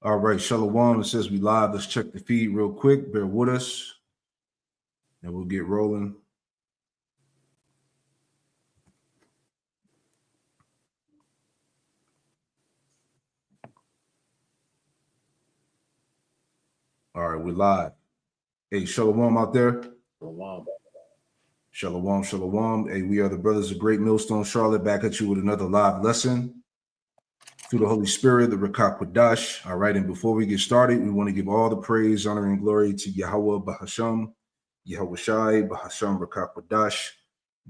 All right, Shalom. It says we live. Let's check the feed real quick. Bear with us, and we'll get rolling. All right, we're live. Hey, Shalom out there. Shalom. Shalom, shalom. Hey, we are the brothers of Great Millstone Charlotte, back at you with another live lesson through the Holy Spirit, the Rakak Quadash. All right, and before we get started, we want to give all the praise, honor, and glory to Yahweh Bahasham, Yahweh Shai, Bahasham Rakak Quadash.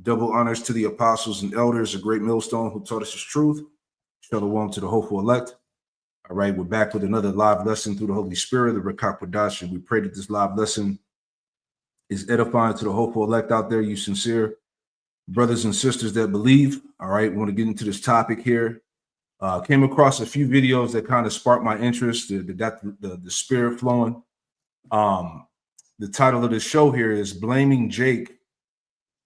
Double honors to the apostles and elders of Great Millstone who taught us his truth. Shalom to the hopeful elect. All right, we're back with another live lesson through the Holy Spirit, the Rakak Quadash, and we pray that this live lesson is edifying to the hopeful elect out there, you sincere brothers and sisters that believe. All right, we want to get into this topic here. Came across a few videos that kind of sparked my interest, that got the spirit flowing. The title of the show here is Blaming Jake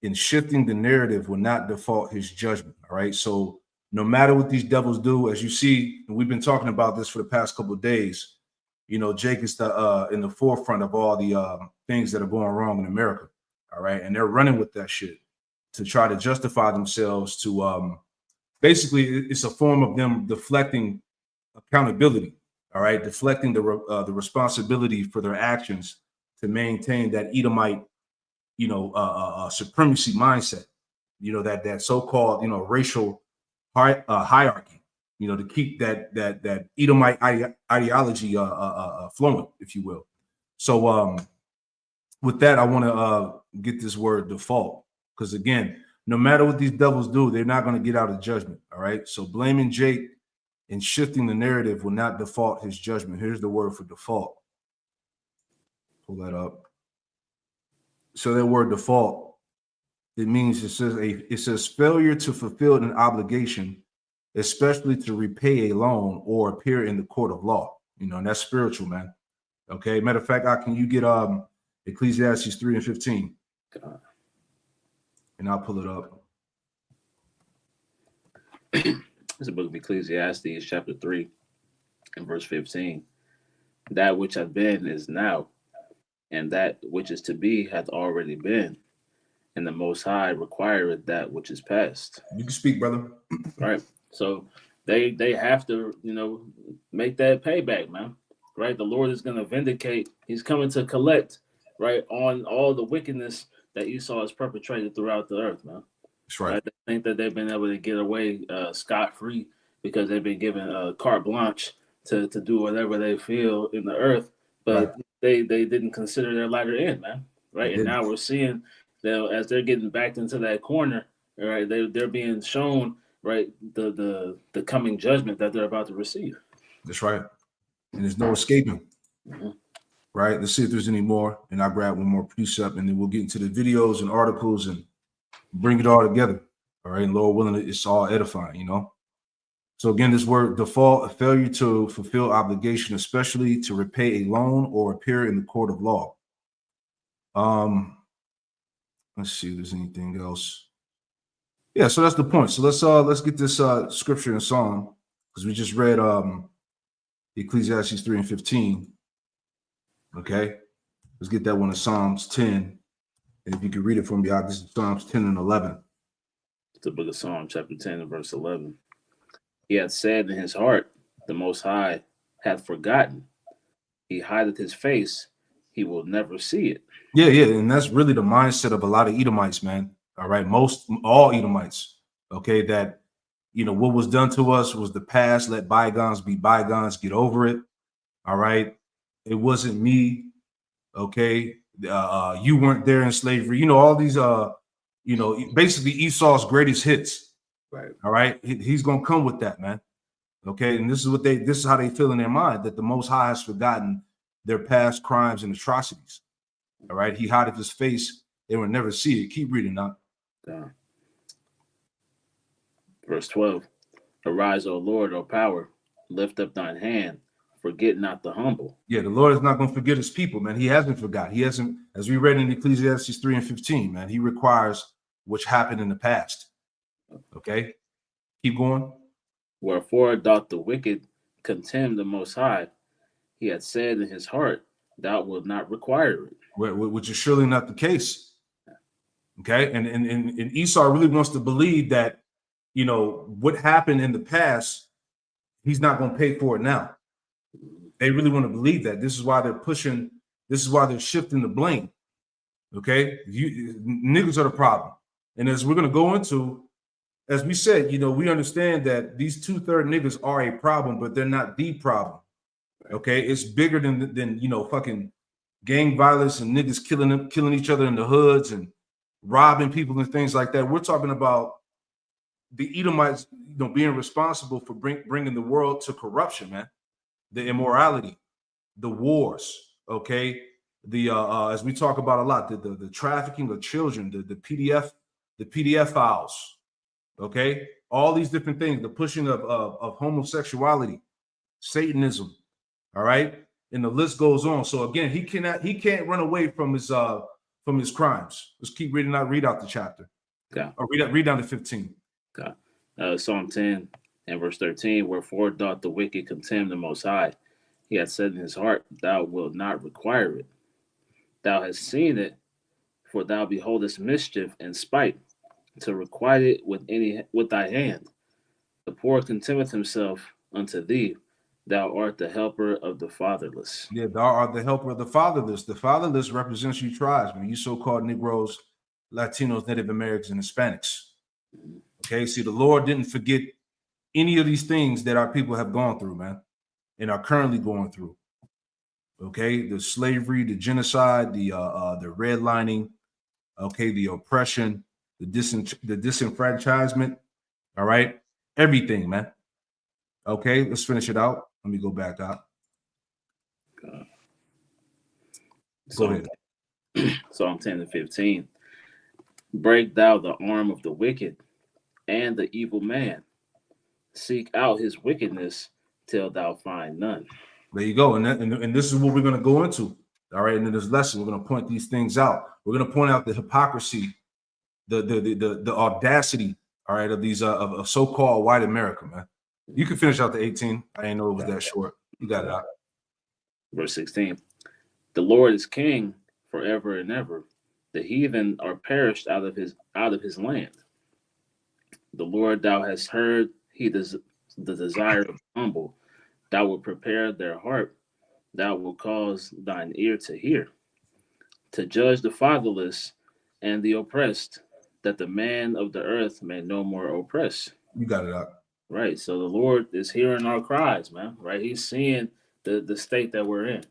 and Shifting the Narrative Will Not Default His Judgment. All right, so no matter what these devils do, as you see, and we've been talking about this for the past couple of days, you know, Jake is in the forefront of all the things that are going wrong in America. All right, and they're running with that shit to try to justify themselves to basically, it's a form of them deflecting accountability. All right, deflecting the responsibility for their actions to maintain that Edomite, you know, supremacy mindset. You know, that so-called, you know, racial hierarchy. You know, to keep that Edomite ideology flowing, if you will. So with that, I want to get this word default, because again, no matter what these devils do, they're not going to get out of judgment. All right. So blaming Jake and shifting the narrative will not default his judgment. Here's the word for default. Pull that up. So that word default, it means it says failure to fulfill an obligation, especially to repay a loan or appear in the court of law. You know, and that's spiritual, man. Okay. Matter of fact, can you get Ecclesiastes 3:15? God. And I'll pull it up. It's the book of Ecclesiastes, chapter 3, and verse 15. That which hath been is now, and that which is to be hath already been, and the Most High requireth that which is past. You can speak, brother. Right. So they have to, you know, make that payback, man. Right. The Lord is going to vindicate. He's coming to collect, right, on all the wickedness that Esau has perpetrated throughout the earth, man. That's right. They think that they've been able to get away scot-free because they've been given carte blanche to do whatever they feel in the earth, but they didn't consider their latter end, man. Right. And now we're seeing that as they're getting backed into that corner, right, they're being shown, right, the coming judgment that they're about to receive. That's right. And there's no escaping. Mm-hmm. Right. Let's see if there's any more. And I'll grab one more precept, and then we'll get into the videos and articles and bring it all together. All right. And Lord willing, it's all edifying, you know. So again, this word default, a failure to fulfill obligation, especially to repay a loan or appear in the court of law. Let's see if there's anything else. Yeah, so that's the point. So let's get this scripture in Psalm, because we just read Ecclesiastes 3:15. Okay, let's get that one in Psalms 10. And if you could read it for me, this is Psalms 10 and 11. It's the book of Psalm, chapter 10 and verse 11. He hath said in his heart, the Most High hath forgotten. He hideth his face, he will never see it. Yeah, and that's really the mindset of a lot of Edomites, man. All right, all Edomites. Okay, that, you know, what was done to us was the past. Let bygones be bygones. Get over it. All right, it wasn't me. Okay, you weren't there in slavery. You know, all these you know, basically Esau's greatest hits. Right. All right, he's gonna come with that, man. Okay, and this is how they feel in their mind, that the Most High has forgotten their past crimes and atrocities. All right, he hideth his face; they will never see it. Keep reading now. Verse 12. Arise, O Lord, O power, lift up thine hand, forget not the humble. Yeah, the Lord is not going to forget his people, man. He hasn't forgot. He hasn't, as we read in Ecclesiastes 3:15, man, he requires which happened in the past. Okay, keep going. Wherefore doth the wicked contemn the Most High, he had said in his heart, thou wilt not require it. Which is surely not the case. Okay, and Esau really wants to believe that, you know, what happened in the past, he's not going to pay for it now. They really want to believe that. This is why they're pushing. This is why they're shifting the blame. Okay, niggas are the problem. And as we're going to go into, as we said, you know, we understand that these 2/3 niggas are a problem, but they're not the problem. Okay, it's bigger than you know, fucking gang violence and niggas killing each other in the hoods and robbing people and things like that. We're talking about the Edomites, you know, being responsible for bringing the world to corruption, man. The immorality, the wars, okay, the as we talk about a lot, the trafficking of children, the PDF files, okay, all these different things, the pushing of homosexuality, Satanism, all right, and the list goes on. So again, he can't run away from his crimes. Let's keep reading. Read out the chapter. Okay. Or read down to 15. Okay. Psalm 10 and verse 13. Wherefore doth the wicked contemn the Most High? He hath said in his heart, thou wilt not require it. Thou hast seen it, for thou beholdest mischief and spite, to requite it with thy hand. The poor contemneth himself unto thee. Thou art the helper of the fatherless. Yeah, thou art the helper of the fatherless. The fatherless represents you tribes, man. You so-called Negroes, Latinos, Native Americans, and Hispanics. Okay, see, the Lord didn't forget any of these things that our people have gone through, man, and are currently going through. Okay, the slavery, the genocide, the redlining, okay, the oppression, the disenfranchisement. All right, everything, man. Okay, let's finish it out. Let me go back up. Go ahead. Psalm 10 and 15. Break thou the arm of the wicked and the evil man. Seek out his wickedness till thou find none. There you go. And this is what we're going to go into. All right. And in this lesson, we're going to point these things out. We're going to point out the hypocrisy, the audacity, all right, of these of so-called white America, man. You can finish out the 18. I didn't know it was that short. You got it out. Verse 16. The Lord is king forever and ever. The heathen are perished out of his land. The Lord, thou hast heard, he does the desire of the humble. Thou wilt prepare their heart. Thou wilt cause thine ear to hear, to judge the fatherless and the oppressed, that the man of the earth may no more oppress. You got it out. Right. So the Lord is hearing our cries, man. Right. He's seeing the state that we're in,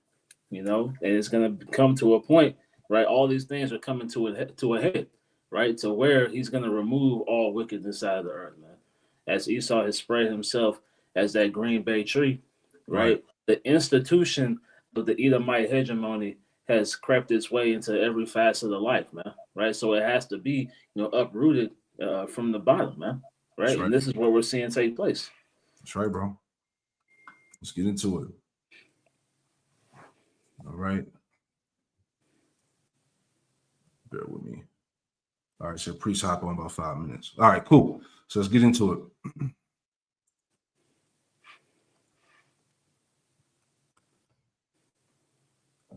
you know, and it's going to come to a point, right? All these things are coming to a head, right? To where he's going to remove all wickedness out of the earth, man. As Esau has spread himself as that green bay tree, right? The institution of the Edomite hegemony has crept its way into every facet of life, man. Right. So it has to be, you know, uprooted from the bottom, man. Right. And this is what we're seeing take place. That's right, bro. Let's get into it. All right. Bear with me. All right. So priest hop on about 5 minutes. All right, cool. So let's get into it.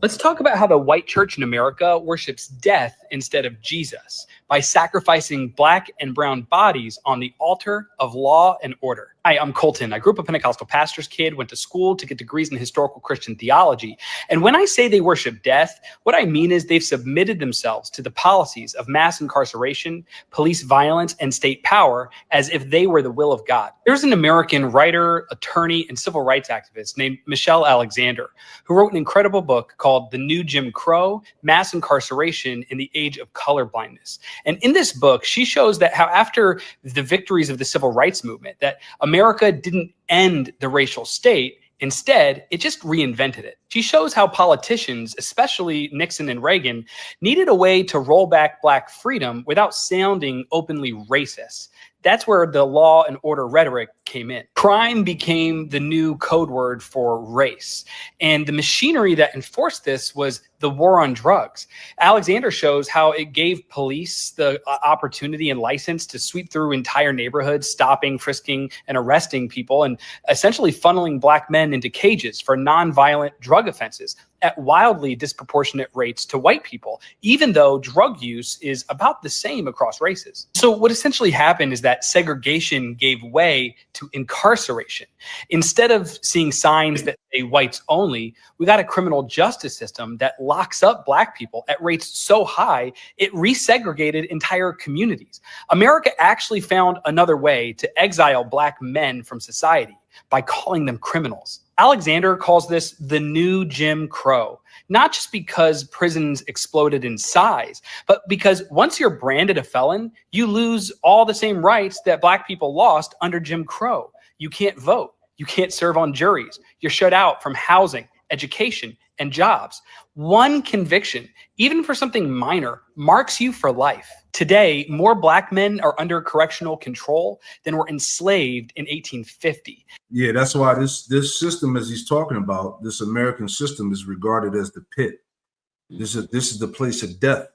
Let's talk about how the white church in America worships death instead of Jesus by sacrificing black and brown bodies on the altar of law and order. Hi, I'm Colton. I grew up a Pentecostal pastor's kid, went to school to get degrees in historical Christian theology. And when I say they worship death, what I mean is they've submitted themselves to the policies of mass incarceration, police violence, and state power as if they were the will of God. There's an American writer, attorney, and civil rights activist named Michelle Alexander, who wrote an incredible book called The New Jim Crow: Mass Incarceration in the Age of Colorblindness. And in this book, she shows that how after the victories of the civil rights movement, that America didn't end the racial state. Instead, it just reinvented it. She shows how politicians, especially Nixon and Reagan, needed a way to roll back black freedom without sounding openly racist. That's where the law and order rhetoric came in. Crime became the new code word for race. And the machinery that enforced this was the war on drugs. Alexander shows how it gave police the opportunity and license to sweep through entire neighborhoods, stopping, frisking, and arresting people, and essentially funneling black men into cages for nonviolent drug offenses at wildly disproportionate rates to white people, even though drug use is about the same across races. So what essentially happened is that segregation gave way to incarceration. Instead of seeing signs that say whites only, we got a criminal justice system that locks up black people at rates so high, it resegregated entire communities. America actually found another way to exile black men from society by calling them criminals. Alexander calls this the new Jim Crow, not just because prisons exploded in size, but because once you're branded a felon, you lose all the same rights that black people lost under Jim Crow. You can't vote. You can't serve on juries. You're shut out from housing, education, and jobs. One conviction, even for something minor, marks you for life. Today, more black men are under correctional control than were enslaved in 1850. Yeah, that's why this system, as he's talking about, this American system is regarded as the pit. This is the place of death.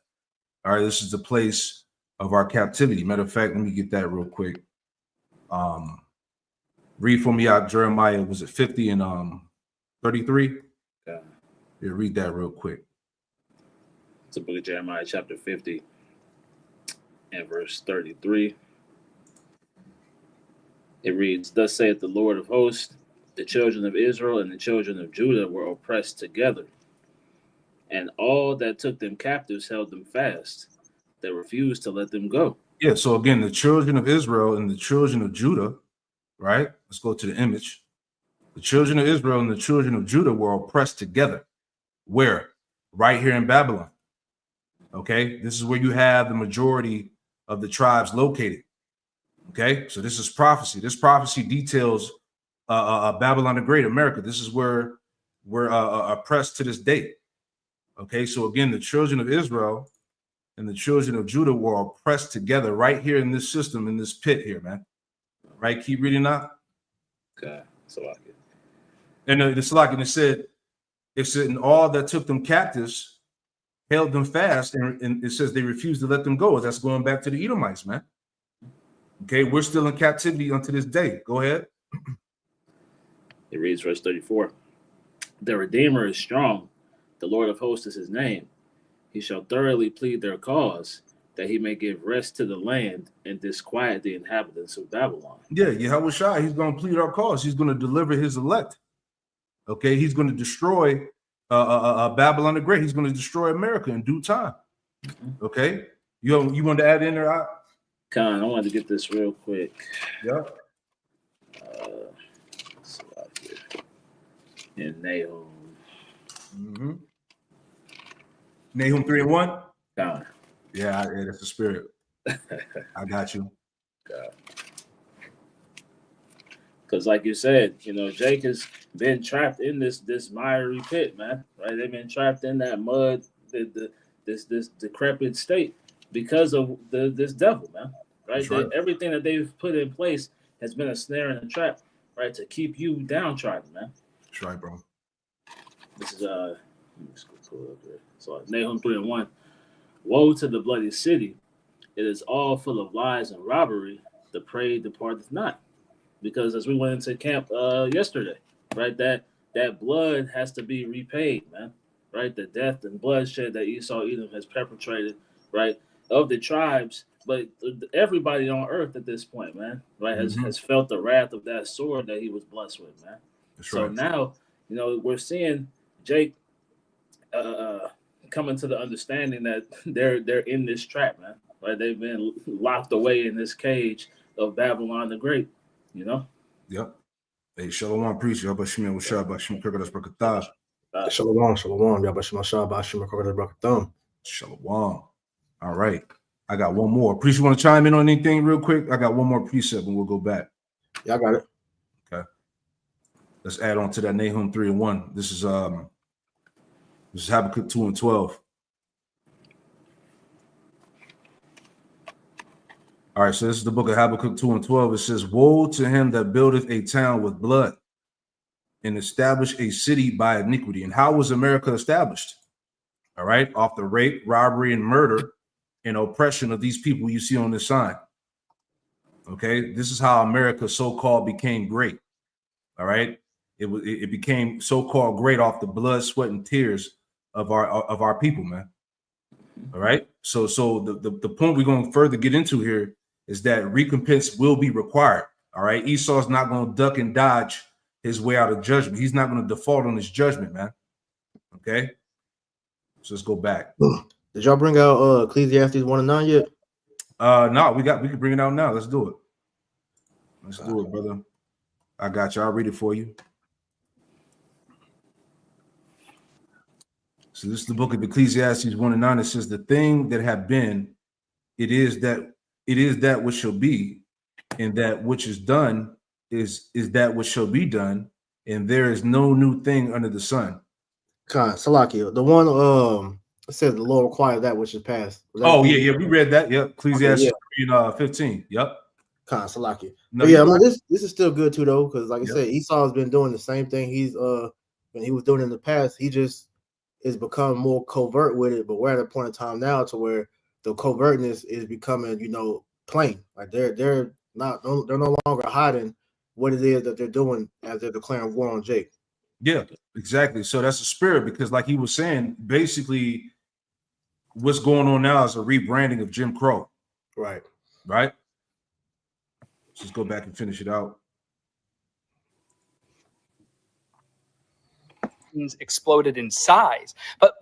All right, this is the place of our captivity. Matter of fact, let me get that real quick. Read for me out Jeremiah, was it 50 and 33? Yeah. Yeah, read that real quick. It's the book of Jeremiah, chapter 50 and verse 33. It reads, "Thus saith the Lord of hosts, the children of Israel and the children of Judah were oppressed together, and all that took them captives held them fast. They refused to let them go." Yeah, so again, the children of Israel and the children of Judah, right? Let's go to the image. The children of Israel and the children of Judah were oppressed together. Where? Right here in Babylon. Okay, this is where you have the majority of the tribes located. Okay, so this is prophecy. This prophecy details Babylon the Great, America. This is where we're oppressed to this day. Okay, so again, the children of Israel and the children of Judah were oppressed together right here in this system, in this pit here, man. Right, keep reading that. Okay, so I get. And it's like, and it said, and all that took them captives held them fast, and it says they refused to let them go. That's going back to the Edomites, man. Okay, we're still in captivity unto this day. Go ahead. It reads verse 34. "The Redeemer is strong. The Lord of hosts is his name. He shall thoroughly plead their cause, that he may give rest to the land and disquiet the inhabitants of Babylon." Yeah, Yahweh Shai, he's going to plead our cause. He's going to deliver his elect. Okay, he's going to destroy Babylon the Great. He's going to destroy America in due time. Okay, you want to add in there? Con, I wanted to get this real quick. Yeah. So out here. In Nahum. Mm-hmm. Nahum 3:1. Con. Yeah, that's the spirit. I got you. Because like you said, Jake has been trapped in this miry pit, man. Right? They've been trapped in that mud, this decrepit state because of this devil, man. Right? Right. Everything that they've put in place has been a snare and a trap, right? To keep you downtrodden, man. That's right, bro. This is let me just go pull it up here. So Nahum 3:1. "Woe to the bloody city! It is all full of lies and robbery. The prey departeth not." Because as we went into camp yesterday, right, that blood has to be repaid, man. Right, the death and bloodshed that Esau Edom has perpetrated, right, of the tribes, but everybody on earth at this point, man, right, has felt the wrath of that sword that he was blessed with, man. That's so right. Now, we're seeing Jake coming to the understanding that they're in this trap, man. Right, they've been locked away in this cage of Babylon the Great. Yep. Hey, Shalom, priest. Yabashim Washab Bashim Kirkadas Brakatah. Shalom. Yabashim Ashab Bashim Kirkadas Brakatam. Shalom. All right. I got one more. Priest, you want to chime in on anything real quick? I got one more precept and we'll go back. Yeah, I got it. Okay. Let's add on to that Nahum 3:1. This is Habakkuk 2:12. All right, so this is the book of Habakkuk 2:12. It says, "Woe to him that buildeth a town with blood and establish a city by iniquity." And how was America established? all right, off the rape, robbery, and murder and oppression of these people you see on this sign. Okay, this is how America so-called became great. All right, it became so-called great off the blood, sweat, and tears of our people, man. All right, so the point we're going to further get into here is that recompense will be required. All right, Esau's not going to duck and dodge his way out of judgment. He's not going to default on his judgment, man. Okay, so let's go back. Did y'all bring out Ecclesiastes 1:9 yet? No, we can bring it out now. Let's do it. Let's do it, brother. I got you. I'll read it for you. So this is the book of Ecclesiastes 1:9. It says, "The thing that have been, it is that which shall be, and that which is done is that which shall be done, and there is no new thing under the sun." Salakia, the one it says the Lord requires that which is past. Oh yeah, we read that. Yep, Ecclesiastes 3:15. Yep. Salakia. No, But yeah, I mean, this is still good too though, because like I Yep. said, Esau has been doing the same thing when he was doing in the past. He just is becoming more covert with it, but we're at a point in time now to where the covertness is becoming, plain. Like they're no longer hiding what it is that they're doing as they're declaring war on Jake. Yeah, exactly. So that's the spirit, because like he was saying, basically what's going on now is a rebranding of Jim Crow. Right. Right? Let's just go back and finish it out. Exploded in size, but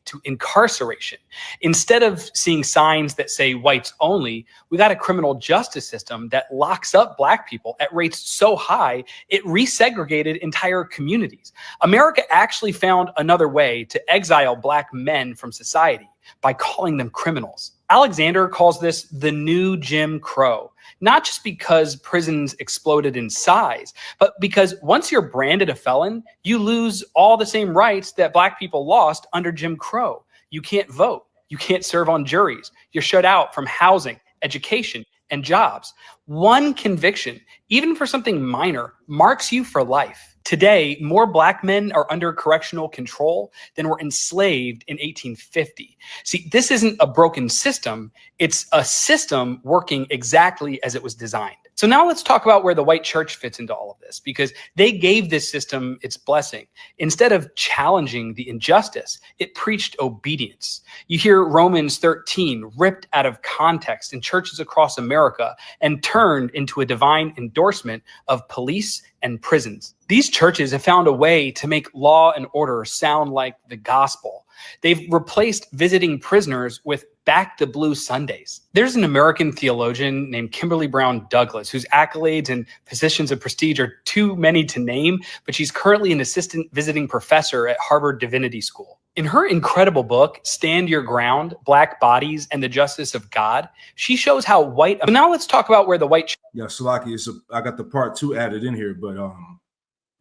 to incarceration. Instead of seeing signs that say whites only, we got a criminal justice system that locks up black people at rates so high, it resegregated entire communities. America actually found another way to exile black men from society by calling them criminals. Alexander calls this the new Jim Crow, not just because prisons exploded in size, but because once you're branded a felon, you lose all the same rights that black people lost under Jim Crow. You can't vote. You can't serve on juries. You're shut out from housing, education, and jobs. One conviction, even for something minor, marks you for life. Today, more black men are under correctional control than were enslaved in 1850. See, this isn't a broken system. It's a system working exactly as it was designed. So now let's talk about where the white church fits into all of this, because they gave this system its blessing. Instead of challenging the injustice, it preached obedience. You hear Romans 13 ripped out of context in churches across America and turned into a divine endorsement of police and prisons. These churches have found a way to make law and order sound like the gospel. They've replaced visiting prisoners with Back to Blue Sundays. There's an American theologian named Kimberly Brown Douglas, whose accolades and positions of prestige are too many to name, but she's currently an assistant visiting professor at Harvard Divinity School. In her incredible book, Stand Your Ground, Black Bodies and the Justice of God, she shows how white... So now let's talk about where the white... Yeah, Salaki, I got the part 2 added in here, but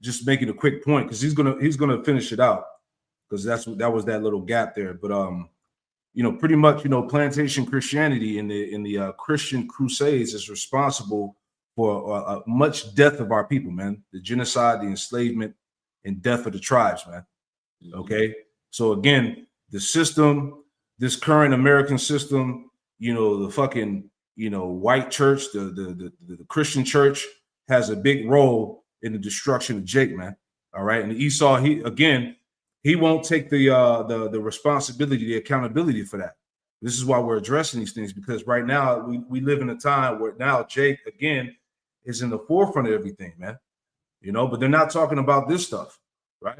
just making a quick point, because he's gonna finish it out, because that was that little gap there. But pretty much, plantation Christianity and the Christian Crusades is responsible for much death of our people, man. The genocide, the enslavement, and death of the tribes, man. Okay, so again, the system, this current American system, the fucking white church, the Christian church has a big role in the destruction of Jake, man. All right, and Esau, he won't take the responsibility, the accountability for that. This is why we're addressing these things, because right now we live in a time where now Jake again is in the forefront of everything, man. But they're not talking about this stuff, right?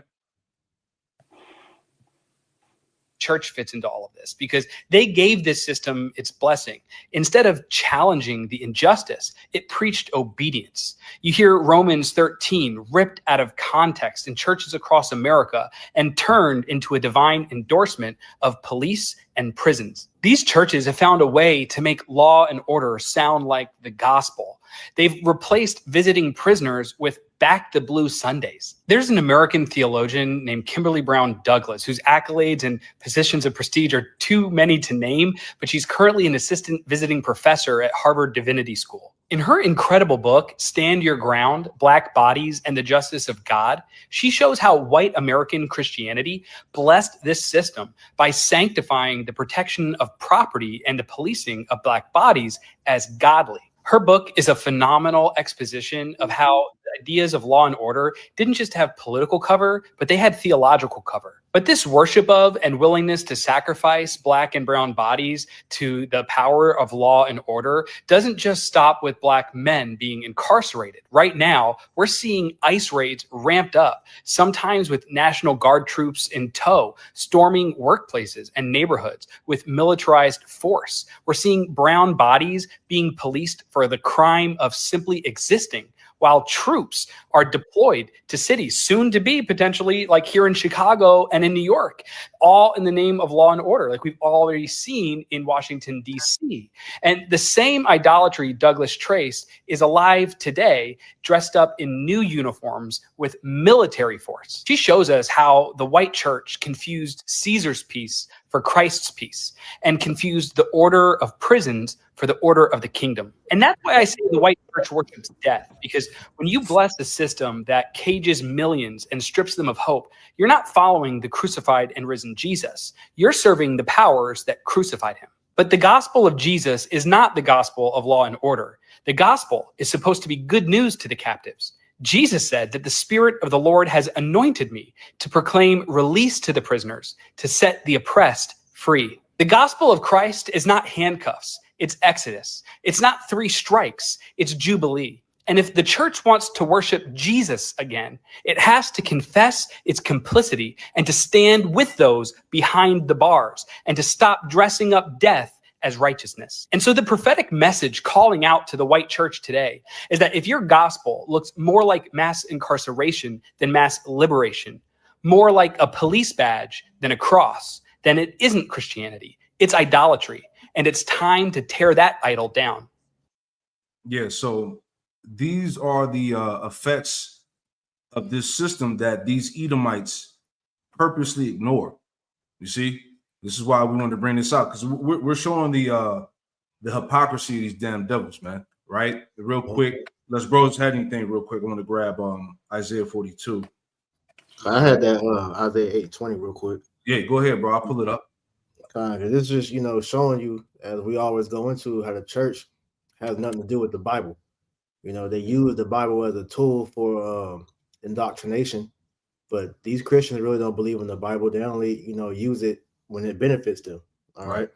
Church fits into all of this because they gave this system its blessing. Instead of challenging the injustice, it preached obedience. You hear Romans 13 ripped out of context in churches across America and turned into a divine endorsement of police and prisons. These churches have found a way to make law and order sound like the gospel. They've replaced visiting prisoners with Back to Blue Sundays. There's an American theologian named Kimberly Brown Douglas, whose accolades and positions of prestige are too many to name, but she's currently an assistant visiting professor at Harvard Divinity School. In her incredible book, Stand Your Ground, Black Bodies and the Justice of God, she shows how white American Christianity blessed this system by sanctifying the protection of property and the policing of Black bodies as godly. Her book is a phenomenal exposition of how the ideas of law and order didn't just have political cover, but they had theological cover. But this worship of and willingness to sacrifice Black and brown bodies to the power of law and order doesn't just stop with Black men being incarcerated. Right now, we're seeing ICE raids ramped up, sometimes with National Guard troops in tow, storming workplaces and neighborhoods with militarized force. We're seeing brown bodies being policed for the crime of simply existing, while troops are deployed to cities, soon to be potentially like here in Chicago and in New York, all in the name of law and order, like we've already seen in Washington, D.C. And the same idolatry Douglas traced is alive today, dressed up in new uniforms with military force. She shows us how the white church confused Caesar's peace for Christ's peace and confused the order of prisons for the order of the kingdom. And that's why I say the white church worships death, because when you bless a system that cages millions and strips them of hope, you're not following the crucified and risen Jesus. You're serving the powers that crucified him. But the gospel of Jesus is not the gospel of law and order. The gospel is supposed to be good news to the captives. Jesus said that the Spirit of the Lord has anointed me to proclaim release to the prisoners, to set the oppressed free. The gospel of Christ is not handcuffs, it's Exodus. It's not 3 strikes, it's Jubilee. And if the church wants to worship Jesus again, it has to confess its complicity and to stand with those behind the bars and to stop dressing up death as righteousness. And so the prophetic message calling out to the white church today is that if your gospel looks more like mass incarceration than mass liberation, more like a police badge than a cross, then it isn't Christianity. It's idolatry. And it's time to tear that idol down. Yeah, so these are the effects of this system that these Edomites purposely ignore. You see, this is why we wanted to bring this out, because we're showing the hypocrisy of these damn devils, man. Right? Real quick, let's bros had anything real quick. I want to grab Isaiah 42. I had that Isaiah 8:20 real quick. Yeah, go ahead, bro. I'll pull it up. It's just, showing you, as we always go into, how the church has nothing to do with the Bible. They use the Bible as a tool for indoctrination, but these Christians really don't believe in the Bible. They only, use it when it benefits them. All right.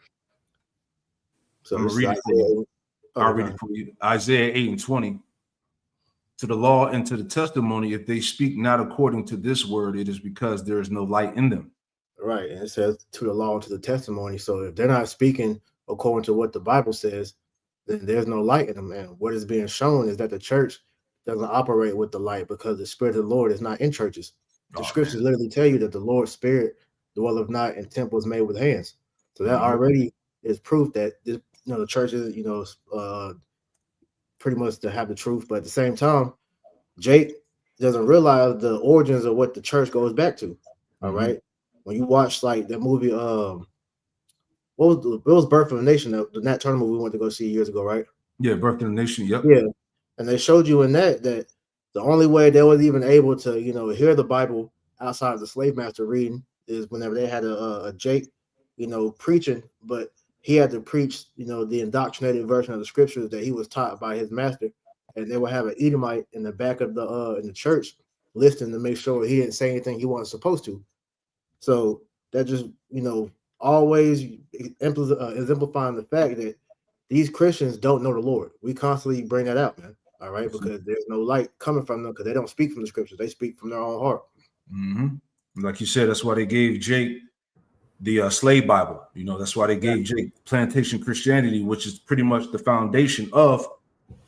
So I'm gonna read it for you. I'll read it for you. Isaiah 8:20. To the law and to the testimony, if they speak not according to this word, it is because there is no light in them. Right. And it says to the law and to the testimony. So if they're not speaking according to what the Bible says, then there's no light in them. And what is being shown is that the church doesn't operate with the light because the Spirit of the Lord is not in churches. The scriptures literally tell you that the Lord's Spirit dwelleth not in temples made with hands. So that already is proof that this, the churches, pretty much to have the truth. But at the same time, Jake doesn't realize the origins of what the church goes back to. All right. When you watch like the movie, what was Birth of a Nation? The Nat Turner movie we went to go see years ago, right? Yeah, Birth of a Nation. Yep. Yeah, and they showed you in that the only way they was even able to, hear the Bible outside of the slave master reading is whenever they had a Jake, preaching, but he had to preach, the indoctrinated version of the scriptures that he was taught by his master, and they would have an Edomite in the back of the in the church listening to make sure he didn't say anything he wasn't supposed to. So that just, always exemplifying the fact that these Christians don't know the Lord. We constantly bring that out, man. All right, because there's no light coming from them because they don't speak from the scriptures. They speak from their own heart. Like you said, that's why they gave Jake the slave Bible. That's why they gave Jake plantation Christianity, which is pretty much the foundation of,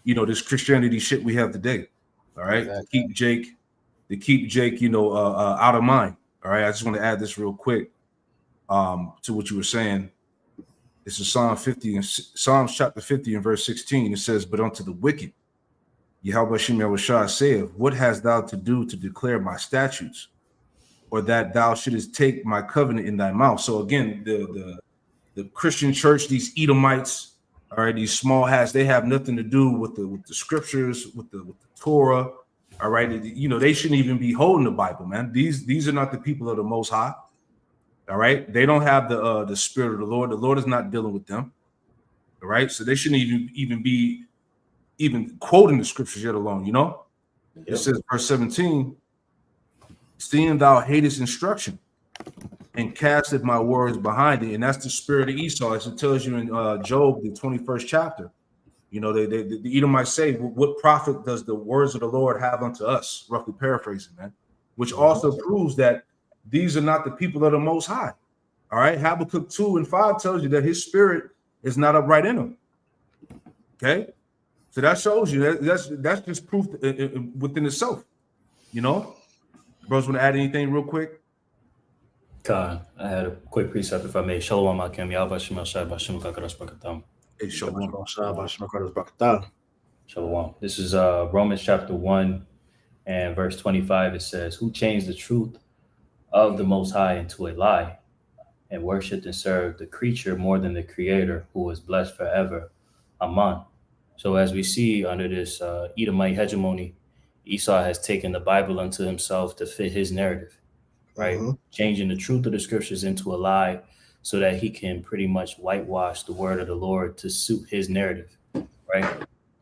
this Christianity shit we have today. All right, exactly. to keep Jake, out of mind. All right, I just want to add this real quick to what you were saying. This is Psalms chapter 50 and verse 16. It says, "But unto the wicked, Yahweh Shem Yahushua saith, what hast thou to do to declare my statutes, or that thou shouldest take my covenant in thy mouth?" So again, the Christian church, these Edomites, All right, these small hats, they have nothing to do with the scriptures, with the Torah. All right, you know, they shouldn't even be holding the Bible, man. These are not the people of the Most High. All right, they don't have the Spirit of the Lord. The Lord is not dealing with them. All right, so they shouldn't even be quoting the scriptures yet alone. You know, it says verse 17, seeing thou hatest instruction and casteth my words behind thee, and that's the spirit of Esau, as it tells you in Job, the 21st chapter. You know, the Edomites say, what profit does the words of the Lord have unto us? Roughly paraphrasing, man. Which also proves that these are not the people of the Most High. All right, Habakkuk 2:5 tells you that his spirit is not upright in him. Okay, so that shows you that's just proof within itself. You know, bros, want to add anything real quick? Khan, I had a quick precept, if I may. Shalom Akim, Yahweh Shem Shai Bashim Kakarash Bakatam. Hey, shalom. Shalom. This is Romans chapter 1 and verse 25. It says, who changed the truth of the Most High into a lie and worshipped and served the creature more than the Creator, who is blessed forever. Amen. So as we see under this Edomite hegemony, Esau has taken the Bible unto himself to fit his narrative, right? Changing the truth of the scriptures into a lie so that he can pretty much whitewash the word of the Lord to suit his narrative, right?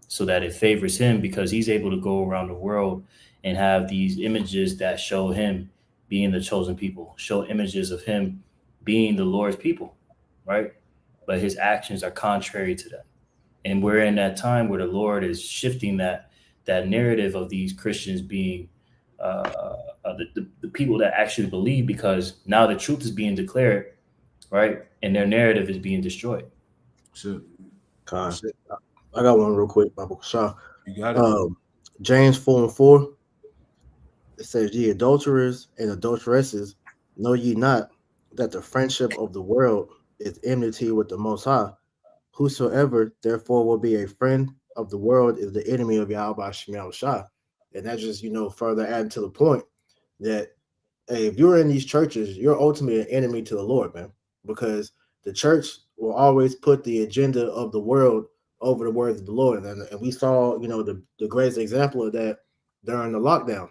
So that it favors him because he's able to go around the world and have these images that show him being the chosen people, show images of him being the Lord's people, right? But his actions are contrary to that. And we're in that time where the Lord is shifting that narrative of these Christians being the people that actually believe, because now the truth is being declared, right? And their narrative is being destroyed. So, I got one real quick, Bible Shah. you got it. James 4:4. It says, ye adulterers and adulteresses, know ye not that the friendship of the world is enmity with the Most High? Whosoever therefore will be a friend of the world is the enemy of Yahweh Shem Shai. And that just, further adding to the point that, hey, if you're in these churches, you're ultimately an enemy to the Lord, man, because the church will always put the agenda of the world over the words of the Lord. And we saw, the greatest example of that during the lockdown.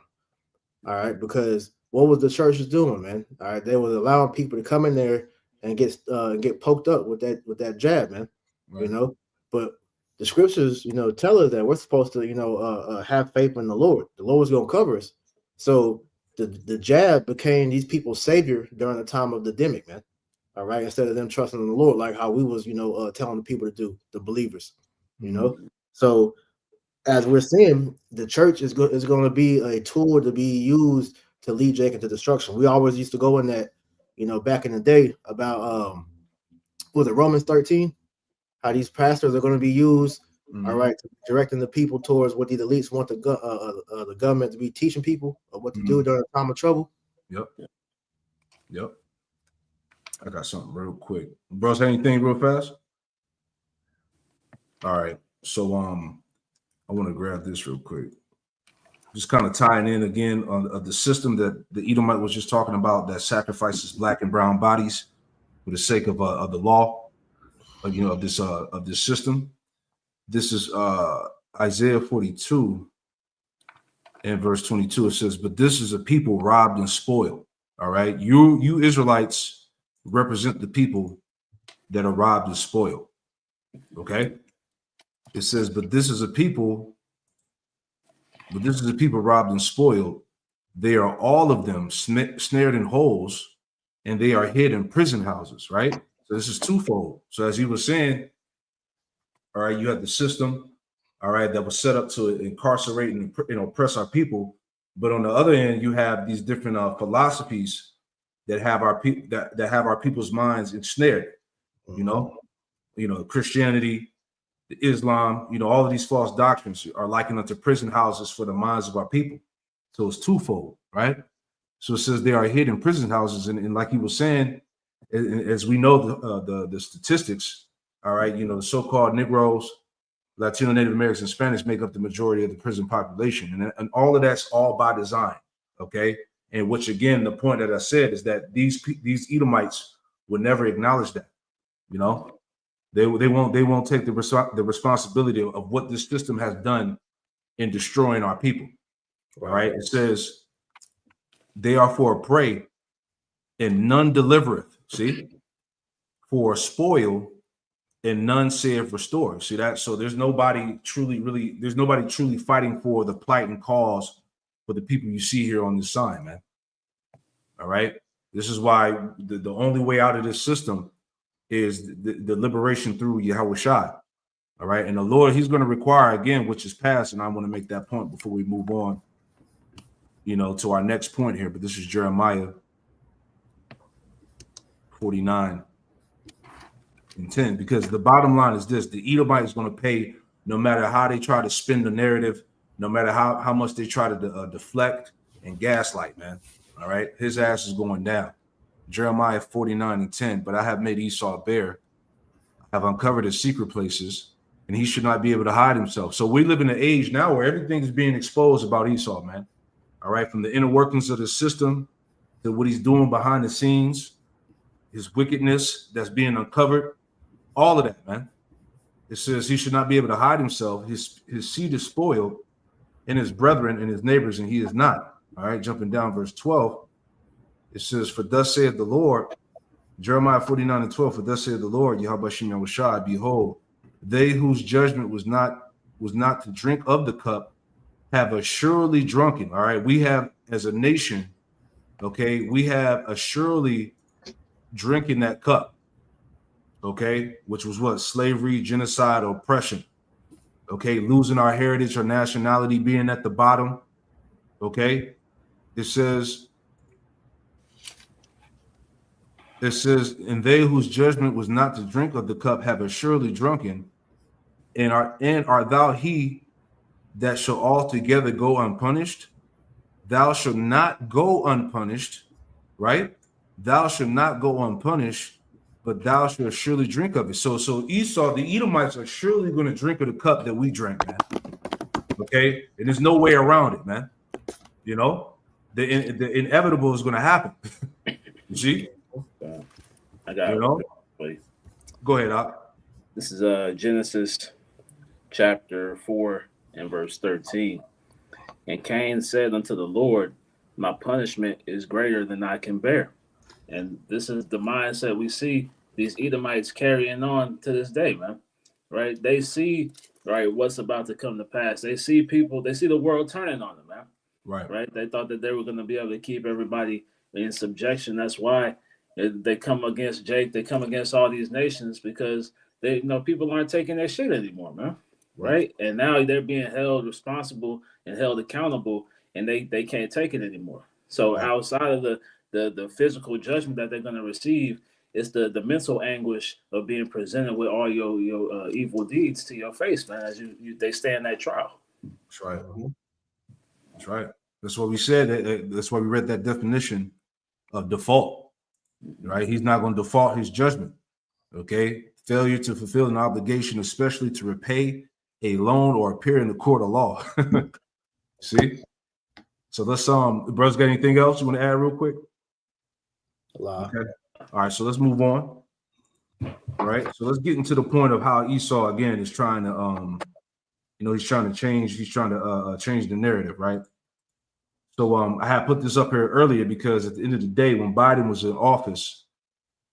All right, because what was the churches doing, man? All right, they was allowing people to come in there and get poked up with that jab, man. Right. But the scriptures, tell us that we're supposed to, have faith in the Lord. The Lord's gonna cover us. So the jab became these people's savior during the time of the demic, man. All right, instead of them trusting in the Lord, like how we was, telling the people to do, the believers, So as we're seeing, the church is going to be a tool to be used to lead Jacob to destruction. We always used to go in that, back in the day about was it Romans 13? How these pastors are going to be used, all right, directing the people towards what these elites want the government to be teaching people of what to do during a time of trouble. Yep. I got something real quick. Bros, anything real fast? All right. So I want to grab this real quick. Just kind of tying in again on the system that the Edomite was just talking about that sacrifices black and brown bodies for the sake of the law, of this system. This is Isaiah 42 and verse 22. It says, but this is a people robbed and spoiled. All right. You Israelites represent the people that are robbed and spoiled. Okay. It says, but this is a people robbed and spoiled. They are all of them snared in holes, and they are hid in prison houses, right? So this is twofold. So as you were saying, all right, you have the system, all right, that was set up to incarcerate and oppress our people. But on the other end, you have these different philosophies that have our that have our people's minds ensnared. Christianity, the Islam, all of these false doctrines are likened unto prison houses for the minds of our people. So it's twofold, right? So it says they are hid in prison houses, and like he was saying, as we know the statistics, all right, the so-called Negroes, Latino, Native Americans, and Spanish make up the majority of the prison population, and all of that's all by design, okay? And which again, the point that I said is that these Edomites would never acknowledge that, They won't take the responsibility of what this system has done in destroying our people. Right? It says they are for a prey, and none delivereth. See, for a spoil, and none saith restore. See that? So there's nobody truly fighting for the plight and cause for the people you see here on this sign, man. All right. This is why the only way out of this system is the liberation through Yahweh Shai. All right. And the Lord, he's going to require again, which is past. And I want to make that point before we move on, to our next point here. But this is Jeremiah 49 and 10, because the bottom line is this: the Edomite is going to pay no matter how they try to spin the narrative, no matter how much they try to deflect and gaslight, man. All right. His ass is going down. Jeremiah 49 and 10. But I have made Esau bare, have uncovered his secret places, and he should not be able to hide himself. So we live in an age now where everything is being exposed about Esau, man. All right. From the inner workings of the system to what he's doing behind the scenes, his wickedness that's being uncovered, all of that, man. It says he should not be able to hide himself. His seed is spoiled, and his brethren and his neighbors, and he is not. All right, jumping down verse 12, it says, for thus saith the Lord, Jeremiah 49 and 12, for thus saith the Lord, Yahweh Shem Yahushua, behold, they whose judgment was not to drink of the cup have assuredly drunken. All right, we have as a nation, okay, we have assuredly drinking that cup, okay, which was what? Slavery, genocide, oppression, okay, losing our heritage, our nationality, being at the bottom, okay. It says, and they whose judgment was not to drink of the cup have assuredly drunken, and art thou he that shall altogether go unpunished? Thou shalt not go unpunished, right? Thou shalt not go unpunished, but thou shalt surely drink of it. So Esau, the Edomites are surely going to drink of the cup that we drank, man. Okay, and there's no way around it, man. The inevitable is going to happen. You see? I got it. Go ahead, Op. This is Genesis chapter 4 and verse 13. And Cain said unto the Lord, my punishment is greater than I can bear. And this is the mindset we see these Edomites carrying on to this day, man. Right? They see, right, what's about to come to pass. They see the world turning on them, man. Right. They thought that they were going to be able to keep everybody in subjection. That's why they come against Jake. They come against all these nations because people aren't taking their shit anymore, man. Right. And now they're being held responsible and held accountable, and they can't take it anymore. So outside of the physical judgment that they're going to receive, it's the mental anguish of being presented with all your evil deeds to your face, man, as they stand that trial. That's right. That's right. That's what we said. That's why we read that definition of default, right? He's not going to default his judgment, okay? Failure to fulfill an obligation, especially to repay a loan or appear in the court of law. See? So let's, brothers, got anything else you want to add real quick? Okay. All right, so let's move on. All right, so let's get into the point of how Esau, again, is trying to, he's trying to change the narrative, right? So I had put this up here earlier because at the end of the day, when Biden was in office,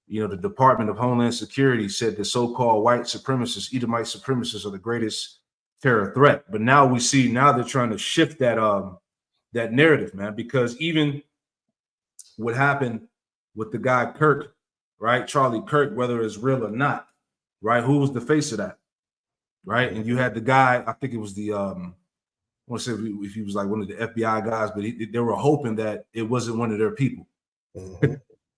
the Department of Homeland Security said the so-called white supremacists, Edomite supremacists, are the greatest terror threat. But now we see they're trying to shift that narrative, man, because even what happened with the guy Kirk, right? Charlie Kirk, whether it's real or not, right? Who was the face of that, right? And you had the guy, I think it was the I want to say if he was like one of the FBI guys, but they were hoping that it wasn't one of their people. Mm-hmm.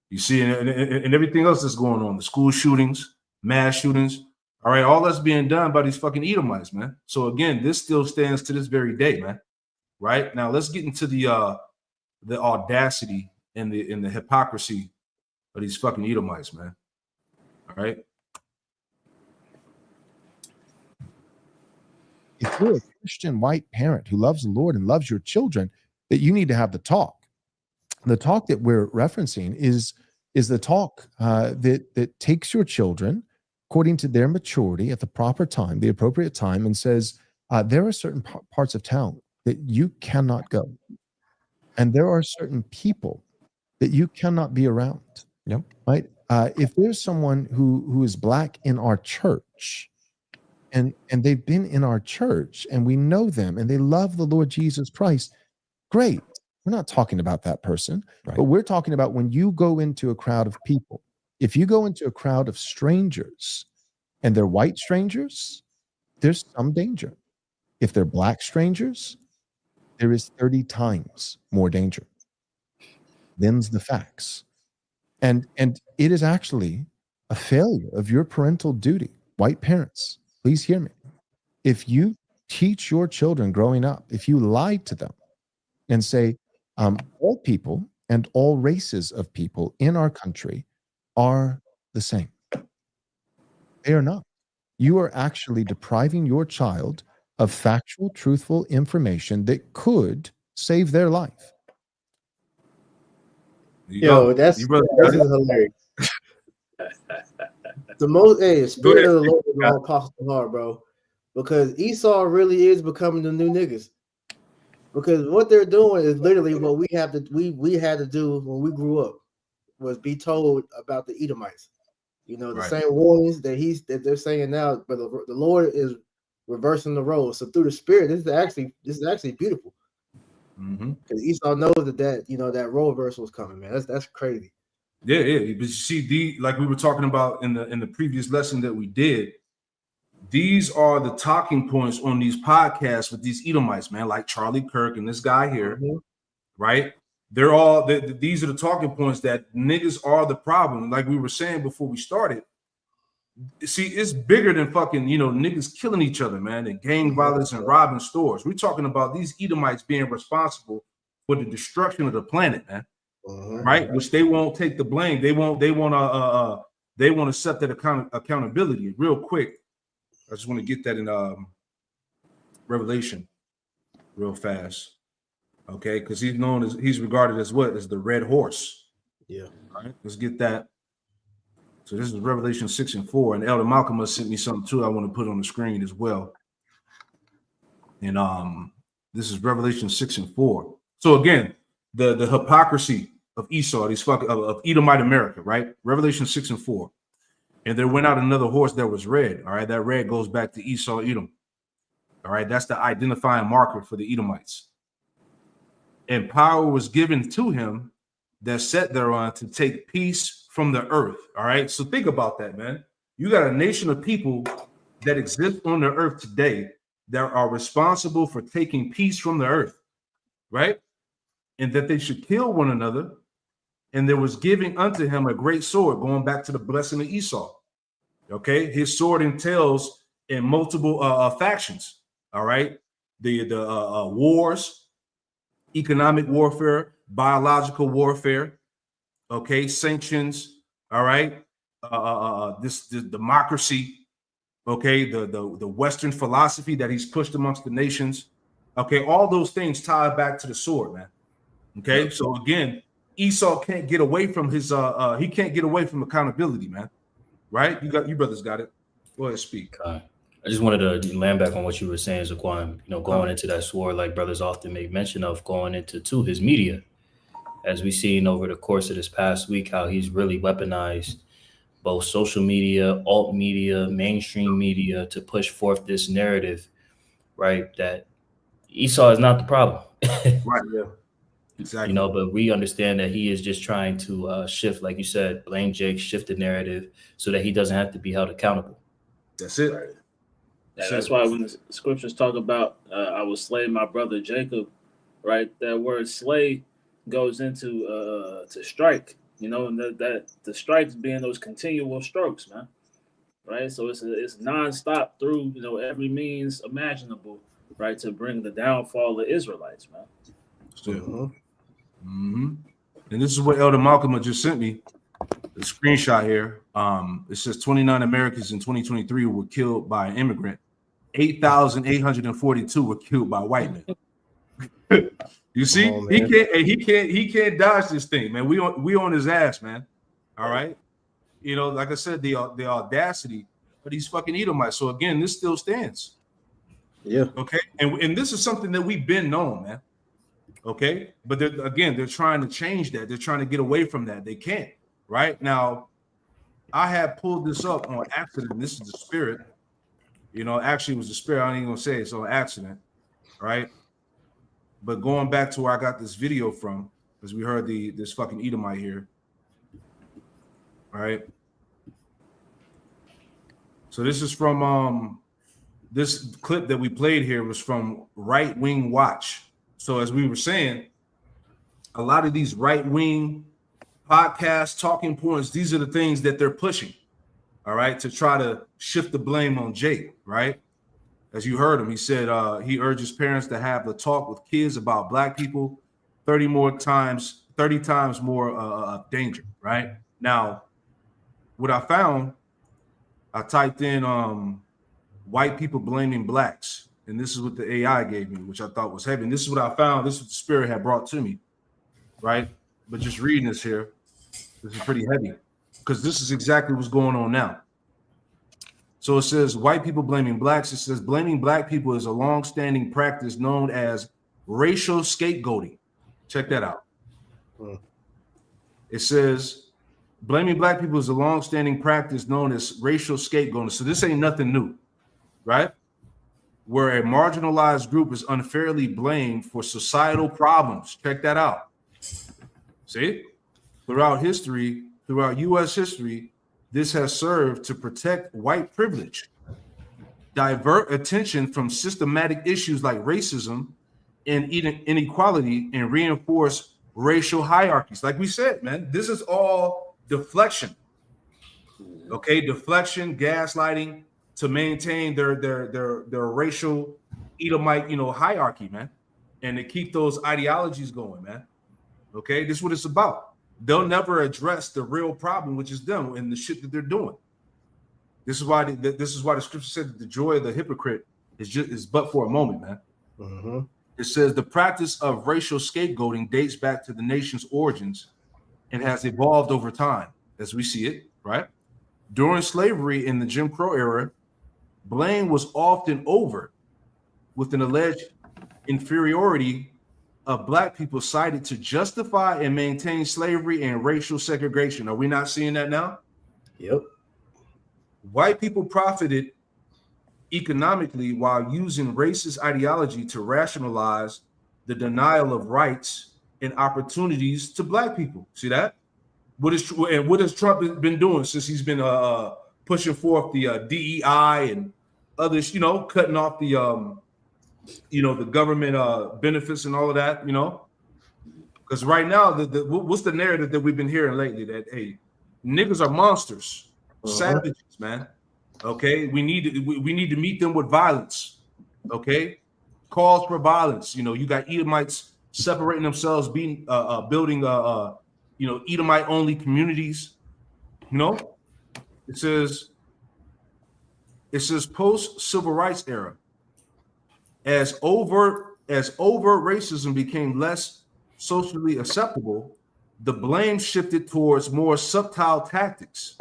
You see, and everything else that's going on, the school shootings, mass shootings, all right, all that's being done by these fucking Edomites, man. So again, this still stands to this very day, man. Right? Now let's get into the audacity and the hypocrisy of these fucking Edomites, man. All right. If you're a Christian white parent who loves the Lord and loves your children, that you need to have the talk. The talk that we're referencing is the talk that takes your children, according to their maturity at the proper time, the appropriate time, and says, there are certain parts of town that you cannot go. And there are certain people that you cannot be around. Yep. Right? If there's someone who is Black in our church, and they've been in our church and we know them and they love the Lord Jesus Christ, great. We're not talking about that person, Right. but we're talking about when you go into a crowd of people. If you go into a crowd of strangers and they're white strangers, there's some danger. If they're Black strangers, there is 30 times more danger. Them's the facts. And it is actually a failure of your parental duty. White parents, please hear me. If you teach your children growing up, if you lie to them and say, all people and all races of people in our country are the same. They are not. You are actually depriving your child of factual, truthful information that could save their life. Yo, this is hilarious. The most, spirit of the Lord is on Apostle Hard, bro. Because Esau really is becoming the new niggas. Because what they're doing is literally what we had to do when we grew up, was be told about the Edomites. You know, the same warnings that they're saying now, but the Lord is reversing the roles. So through the Spirit, this is actually beautiful. Because Esau knows that role reversal is coming, man. That's crazy. Yeah. But you see, like we were talking about in the previous lesson that we did, these are the talking points on these podcasts with these Edomites, man, like Charlie Kirk and this guy here, right? They're all these are the talking points that niggas are the problem. Like we were saying before we started. See, it's bigger than fucking, niggas killing each other, man, and gang violence and robbing stores. We're talking about these Edomites being responsible for the destruction of the planet, man. Right? Which they won't take the blame. They want to accept that accountability. Real quick, I just want to get that in Revelation real fast. Okay, because he's regarded as what? As the red horse. Yeah. All right, let's get that. So this is Revelation 6 and 4, and Elder Malcolm has sent me something too I want to put on the screen as well. And this is Revelation 6 and 4. So again, the hypocrisy of Esau, of Edomite America, right? Revelation 6 and 4. And there went out another horse that was red. All right, that red goes back to Esau, Edom. All right, that's the identifying marker for the Edomites. And power was given to him that sat thereon to take peace from the earth. All right, so think about that, man. You got a nation of people that exist on the earth today that are responsible for taking peace from the earth, right? And that they should kill one another. And there was giving unto him a great sword, going back to the blessing of Esau. Okay, his sword entails in multiple factions. All right, the wars, economic warfare, biological warfare. Okay, sanctions. All right, this democracy. Okay, the Western philosophy that he's pushed amongst the nations. Okay, all those things tie back to the sword, man. Okay, so again, Esau can't get away from his he can't get away from accountability, man. Right? You brothers got it. Go ahead, speak. I just wanted to land back on what you were saying, Zaquan. Going into that sword, like brothers often make mention of, going into his media, as we've seen over the course of this past week, how he's really weaponized both social media, alt media, mainstream media to push forth this narrative, right? That Esau is not the problem. Right. Yeah. Exactly. But we understand that he is just trying to shift, like you said, blame Jake, shift the narrative so that he doesn't have to be held accountable. That's it. Right. Yeah, that's why when the scriptures talk about I will slay my brother Jacob, right? That word slay goes into to strike, and that the strikes being those continual strokes, man. Right? So it's nonstop through, every means imaginable, right, to bring the downfall of Israelites, man. Still. And this is what Elder Malcolm just sent me. The screenshot here. It says 29 Americans in 2023 were killed by an immigrant. 8,842 were killed by white men. You see, he can't dodge this thing, man. We on his ass, man. All right. Like I said, the audacity of these fucking Edomites. So again, this still stands. Yeah. Okay, and this is something that we've been known, man. Okay, but they're trying to change that. They're trying to get away from that. They can't. Right now, I had pulled this up on accident. This is the spirit. You know, actually, it was the spirit. I ain't even gonna say it's on accident, right? But going back to where I got this video from, because we heard this fucking Edomite here, right? So this is from this clip that we played here was from Right Wing Watch. So as we were saying, a lot of these right wing podcasts, talking points, these are the things that they're pushing, all right, to try to shift the blame on Jake, right? As you heard him, he said he urges parents to have the talk with kids about black people 30 times more danger, right? Now, what I found, I typed in white people blaming blacks, and this is what the AI gave me, which I thought was heavy. And this is what I found. This is what the spirit had brought to me, right? But just reading this here, this is pretty heavy because this is exactly what's going on now. So it says white people blaming blacks. It says blaming black people is a long-standing practice known as racial scapegoating. Check that out. It says blaming black people is a long-standing practice known as racial scapegoating. So this ain't nothing new, right? Where a marginalized group is unfairly blamed for societal problems. Check that out. See? Throughout history, throughout U.S. history, this has served to protect white privilege, divert attention from systematic issues like racism and inequality, and reinforce racial hierarchies. Like we said, man, this is all deflection. Okay, deflection, gaslighting to maintain their racial Edomite, hierarchy, man, and to keep those ideologies going, man. Okay, this is what it's about. They'll never address the real problem, which is them and the shit that they're doing. This is why the scripture said that the joy of the hypocrite is but for a moment, man. Mm-hmm. It says the practice of racial scapegoating dates back to the nation's origins and has evolved over time, as we see it, right? During slavery in the Jim Crow era, blame was often over, with an alleged inferiority of black people cited to justify and maintain slavery and racial segregation. Are we not seeing that now? Yep. White people profited economically while using racist ideology to rationalize the denial of rights and opportunities to black people. See that? What has Trump been doing since he's been pushing forth the DEI and others, cutting off the the government benefits and all of that, because right now, what's the narrative that we've been hearing lately? That, hey, niggas are monsters, savages, man. Okay, we need to meet them with violence. Okay, calls for violence. You got Edomites separating themselves, building Edomite only communities. It says post civil rights era. As overt racism became less socially acceptable, the blame shifted towards more subtle tactics,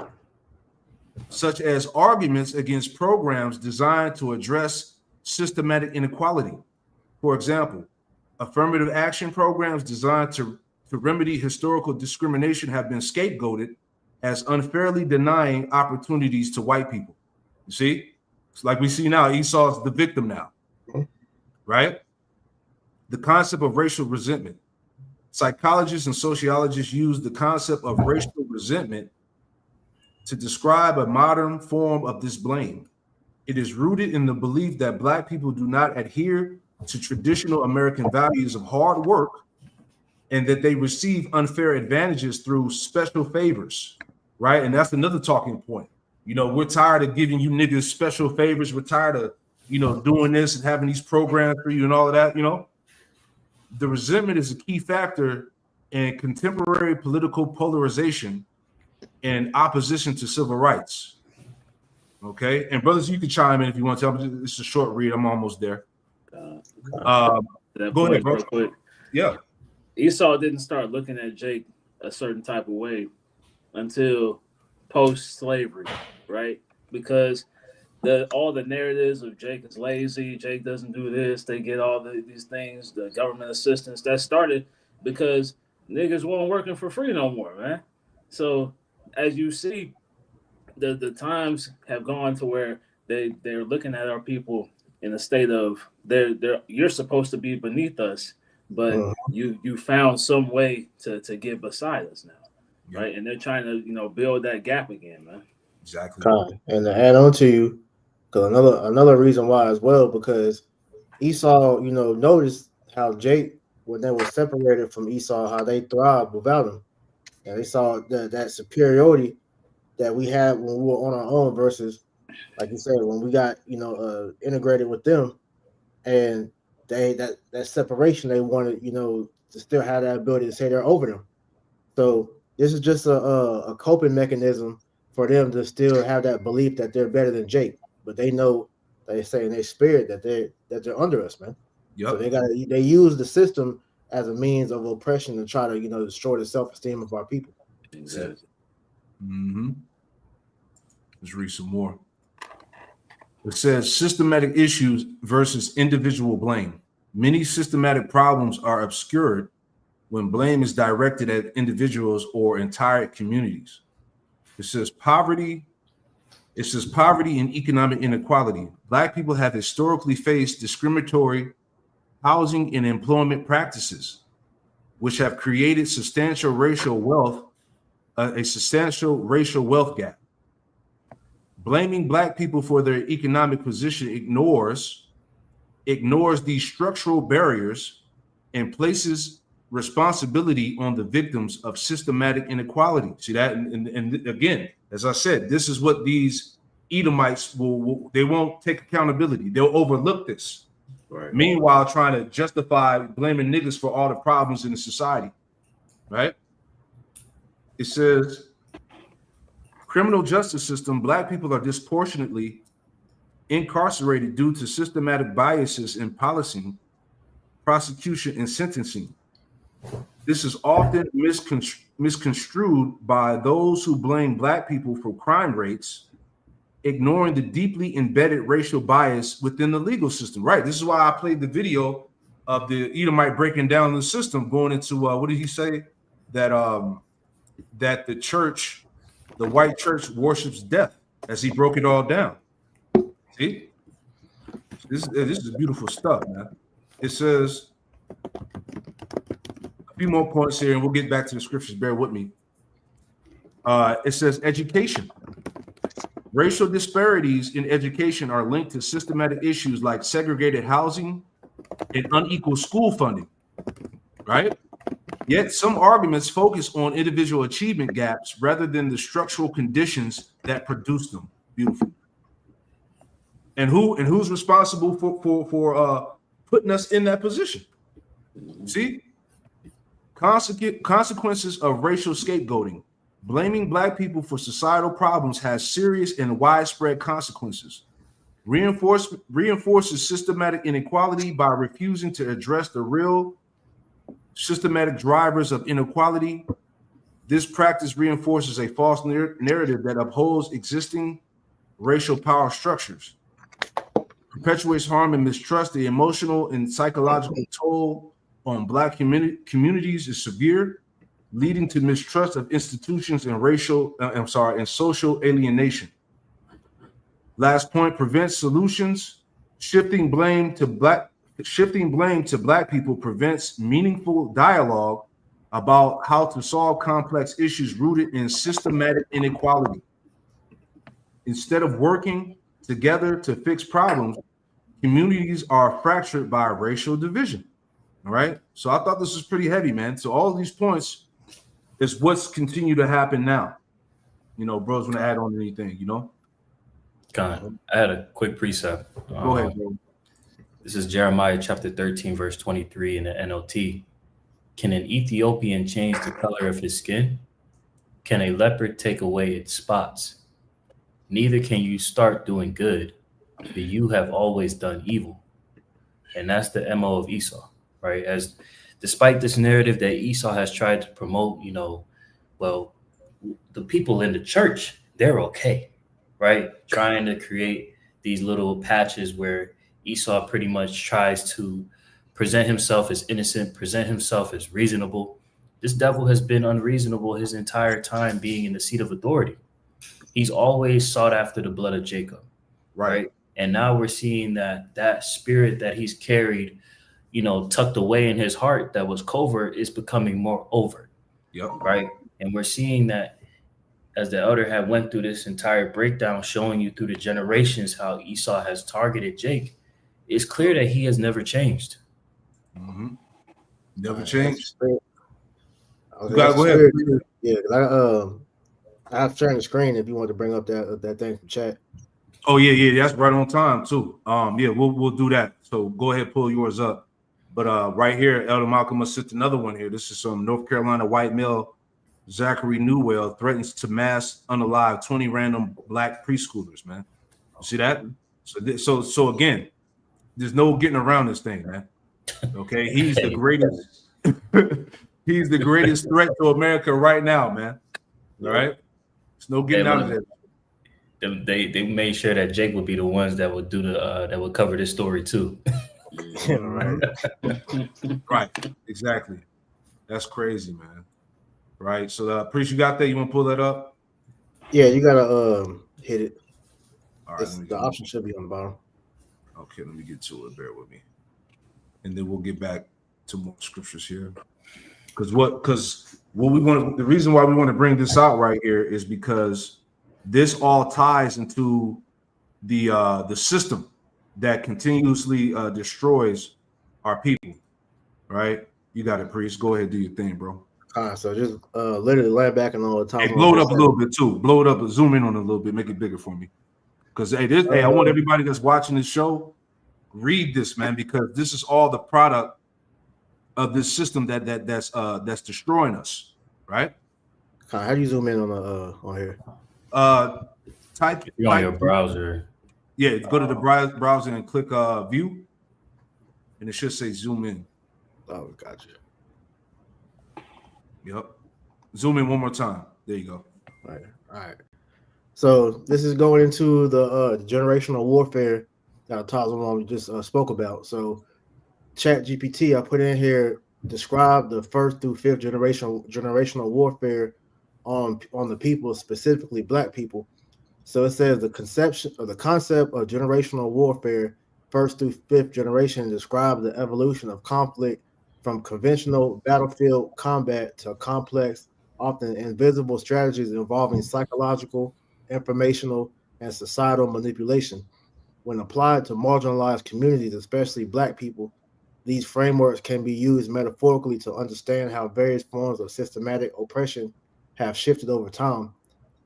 such as arguments against programs designed to address systematic inequality. For example, affirmative action programs designed to remedy historical discrimination have been scapegoated as unfairly denying opportunities to white people. You see? It's like we see now, Esau's the victim now. Right? The concept of racial resentment. Psychologists and sociologists use the concept of racial resentment to describe a modern form of this blame. It is rooted in the belief that black people do not adhere to traditional American values of hard work and that they receive unfair advantages through special favors, right? And that's another talking point. We're tired of giving you niggas special favors. We're tired of doing this and having these programs for you and all of that, The resentment is a key factor in contemporary political polarization and opposition to civil rights. Okay? And brothers, you can chime in if you want to. It's a short read. I'm almost there. Go ahead, bro. Quick. Yeah. Esau didn't start looking at Jake a certain type of way until post-slavery, right? because all the narratives of Jake is lazy, Jake doesn't do this, they get all these things, the government assistance, that started because niggas weren't working for free no more, man. So as you see, the times have gone to where they're looking at our people in a state of you're supposed to be beneath us, but you found some way to get beside us now, right? And they're trying to build that gap again, man. Exactly. And to add on to you, because another reason why as well, because Esau, noticed how Jake, when they were separated from Esau, how they thrived without him, and they saw that superiority that we had when we were on our own versus, like you said, when we got integrated with them, and that separation, they wanted to still have that ability to say they're over them. So this is just a coping mechanism for them to still have that belief that they're better than Jake, but they know, they say in their spirit that they're under us, man. Yep. So they use the system as a means of oppression to try to destroy the self-esteem of our people. Exactly. Mm-hmm. Let's read some more. It says systematic issues versus individual blame. Many systematic problems are obscured when blame is directed at individuals or entire communities. It says poverty and economic inequality. Black people have historically faced discriminatory housing and employment practices, which have created a substantial racial wealth gap. Blaming Black people for their economic position ignores these structural barriers and places responsibility on the victims of systematic inequality. See that? And again, as I said, this is what these Edomites they won't take accountability. They'll overlook this. Right. Meanwhile, trying to justify blaming niggas for all the problems in the society, right? It says, criminal justice system, Black people are disproportionately incarcerated due to systematic biases in policing, prosecution, and sentencing. This is often misconstrued by those who blame Black people for crime rates, ignoring the deeply embedded racial bias within the legal system. Right. This is why I played the video of the Edomite breaking down the system, going into what did he say? That that the white church worships death, as he broke it all down. See? This is beautiful stuff, man. It says a few more points here, and we'll get back to the scriptures. Bear with me. It says education. Racial disparities in education are linked to systematic issues like segregated housing and unequal school funding, right? Yet some arguments focus on individual achievement gaps rather than the structural conditions that produce them. Beautiful. And who's responsible for putting us in that position? See? Consequences of racial scapegoating. Blaming Black people for societal problems has serious and widespread consequences. Reinforces systematic inequality by refusing to address the real systematic drivers of inequality. This practice reinforces a false narrative that upholds existing racial power structures, perpetuates harm and mistrust. The emotional and psychological toll on Black communities is severe, leading to mistrust of institutions and social alienation. Last point, prevents solutions. Shifting blame to Black people prevents meaningful dialogue about how to solve complex issues rooted in systematic inequality. Instead of working together to fix problems, communities are fractured by racial division. All right. So I thought this was pretty heavy, man. So all these points is what's continue to happen now. Bros want to add on anything, I had a quick precept. Go ahead, bro. This is Jeremiah chapter 13, verse 23 in the NLT. Can an Ethiopian change the color of his skin? Can a leopard take away its spots? Neither can you start doing good, but you have always done evil. And that's the MO of Esau, right? As despite this narrative that Esau has tried to promote, well, the people in the church, they're okay. right? Trying to create these little patches where Esau pretty much tries to present himself as innocent, present himself as reasonable. This devil has been unreasonable his entire time being in the seat of authority. He's always sought after the blood of Jacob, right? And now we're seeing that spirit that he's carried, tucked away in his heart that was covert is becoming more overt, Yep. right? And we're seeing that as the elder had went through this entire breakdown, showing you through the generations how Esau has targeted Jake, it's clear that he has never changed. Mm-hmm. Never changed. Okay, You gotta go ahead. Yeah, I have sharing the screen if you want to bring up that thing from chat. Oh yeah, that's right on time too. Yeah, we'll do that. So go ahead, pull yours up. But right here, Elder Malcolm must sit another one here. This is some North Carolina white male. Zachary Newell threatens to mass unalive 20 random black preschoolers. Man, you see that? So again, there's no getting around this thing, man. Okay, he's the greatest. He's the greatest threat to America right now, man. All right, there's no getting out of it. They made sure that Jake would be the ones that would do that would cover this story too. Right, exactly. That's crazy, man. Right. So priest, you got that? You want to pull that up? Yeah, you gotta hit it. All right. The option should be on the bottom. Okay, let me get to it. Bear with me, and then we'll get back to more scriptures here. Because what we want, the reason why we want to bring this out right here is because this all ties into the system that continuously destroys our people. Right? You got it, priest. Go ahead, do your thing, bro. So just literally lay back and all the time. Hey, blow it up a little bit too. Blow it up, zoom in on it a little bit, make it bigger for me. Because I want everybody that's watching this show read this, man, because this is all the product of this system that's destroying us, right? How do you zoom in on here? Type on your browser. Yeah, go to the browser and click view, and it should say zoom in. Oh, gotcha. Yep. Zoom in one more time. There you go. All right. So this is going into the generational warfare that Tazamon just spoke about. So Chat GPT, I put in here, describe the 1st through 5th generational warfare on the people, specifically black people. So it says the concept of generational warfare, 1st through 5th generation, describe the evolution of conflict from conventional battlefield combat to complex, often invisible strategies involving psychological, informational, and societal manipulation. When applied to marginalized communities, especially black people, these frameworks can be used metaphorically to understand how various forms of systematic oppression have shifted over time.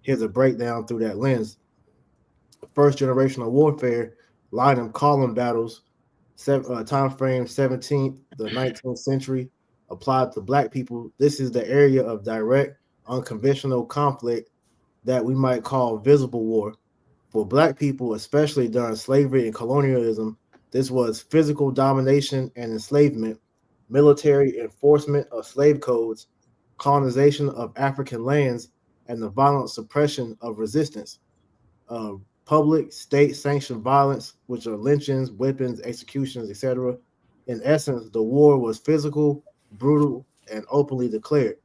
Here's a breakdown through that lens. First generational warfare, line and column battles, time frame 17th to 19th century, applied to black people. This is the area of direct, unconventional conflict that we might call visible war. For black people, especially during slavery and colonialism, this was physical domination and enslavement, military enforcement of slave codes, colonization of African lands, and the violent suppression of resistance. Public state-sanctioned violence, which are lynchings, whippings, executions, etc. In essence, the war was physical, brutal, and openly declared.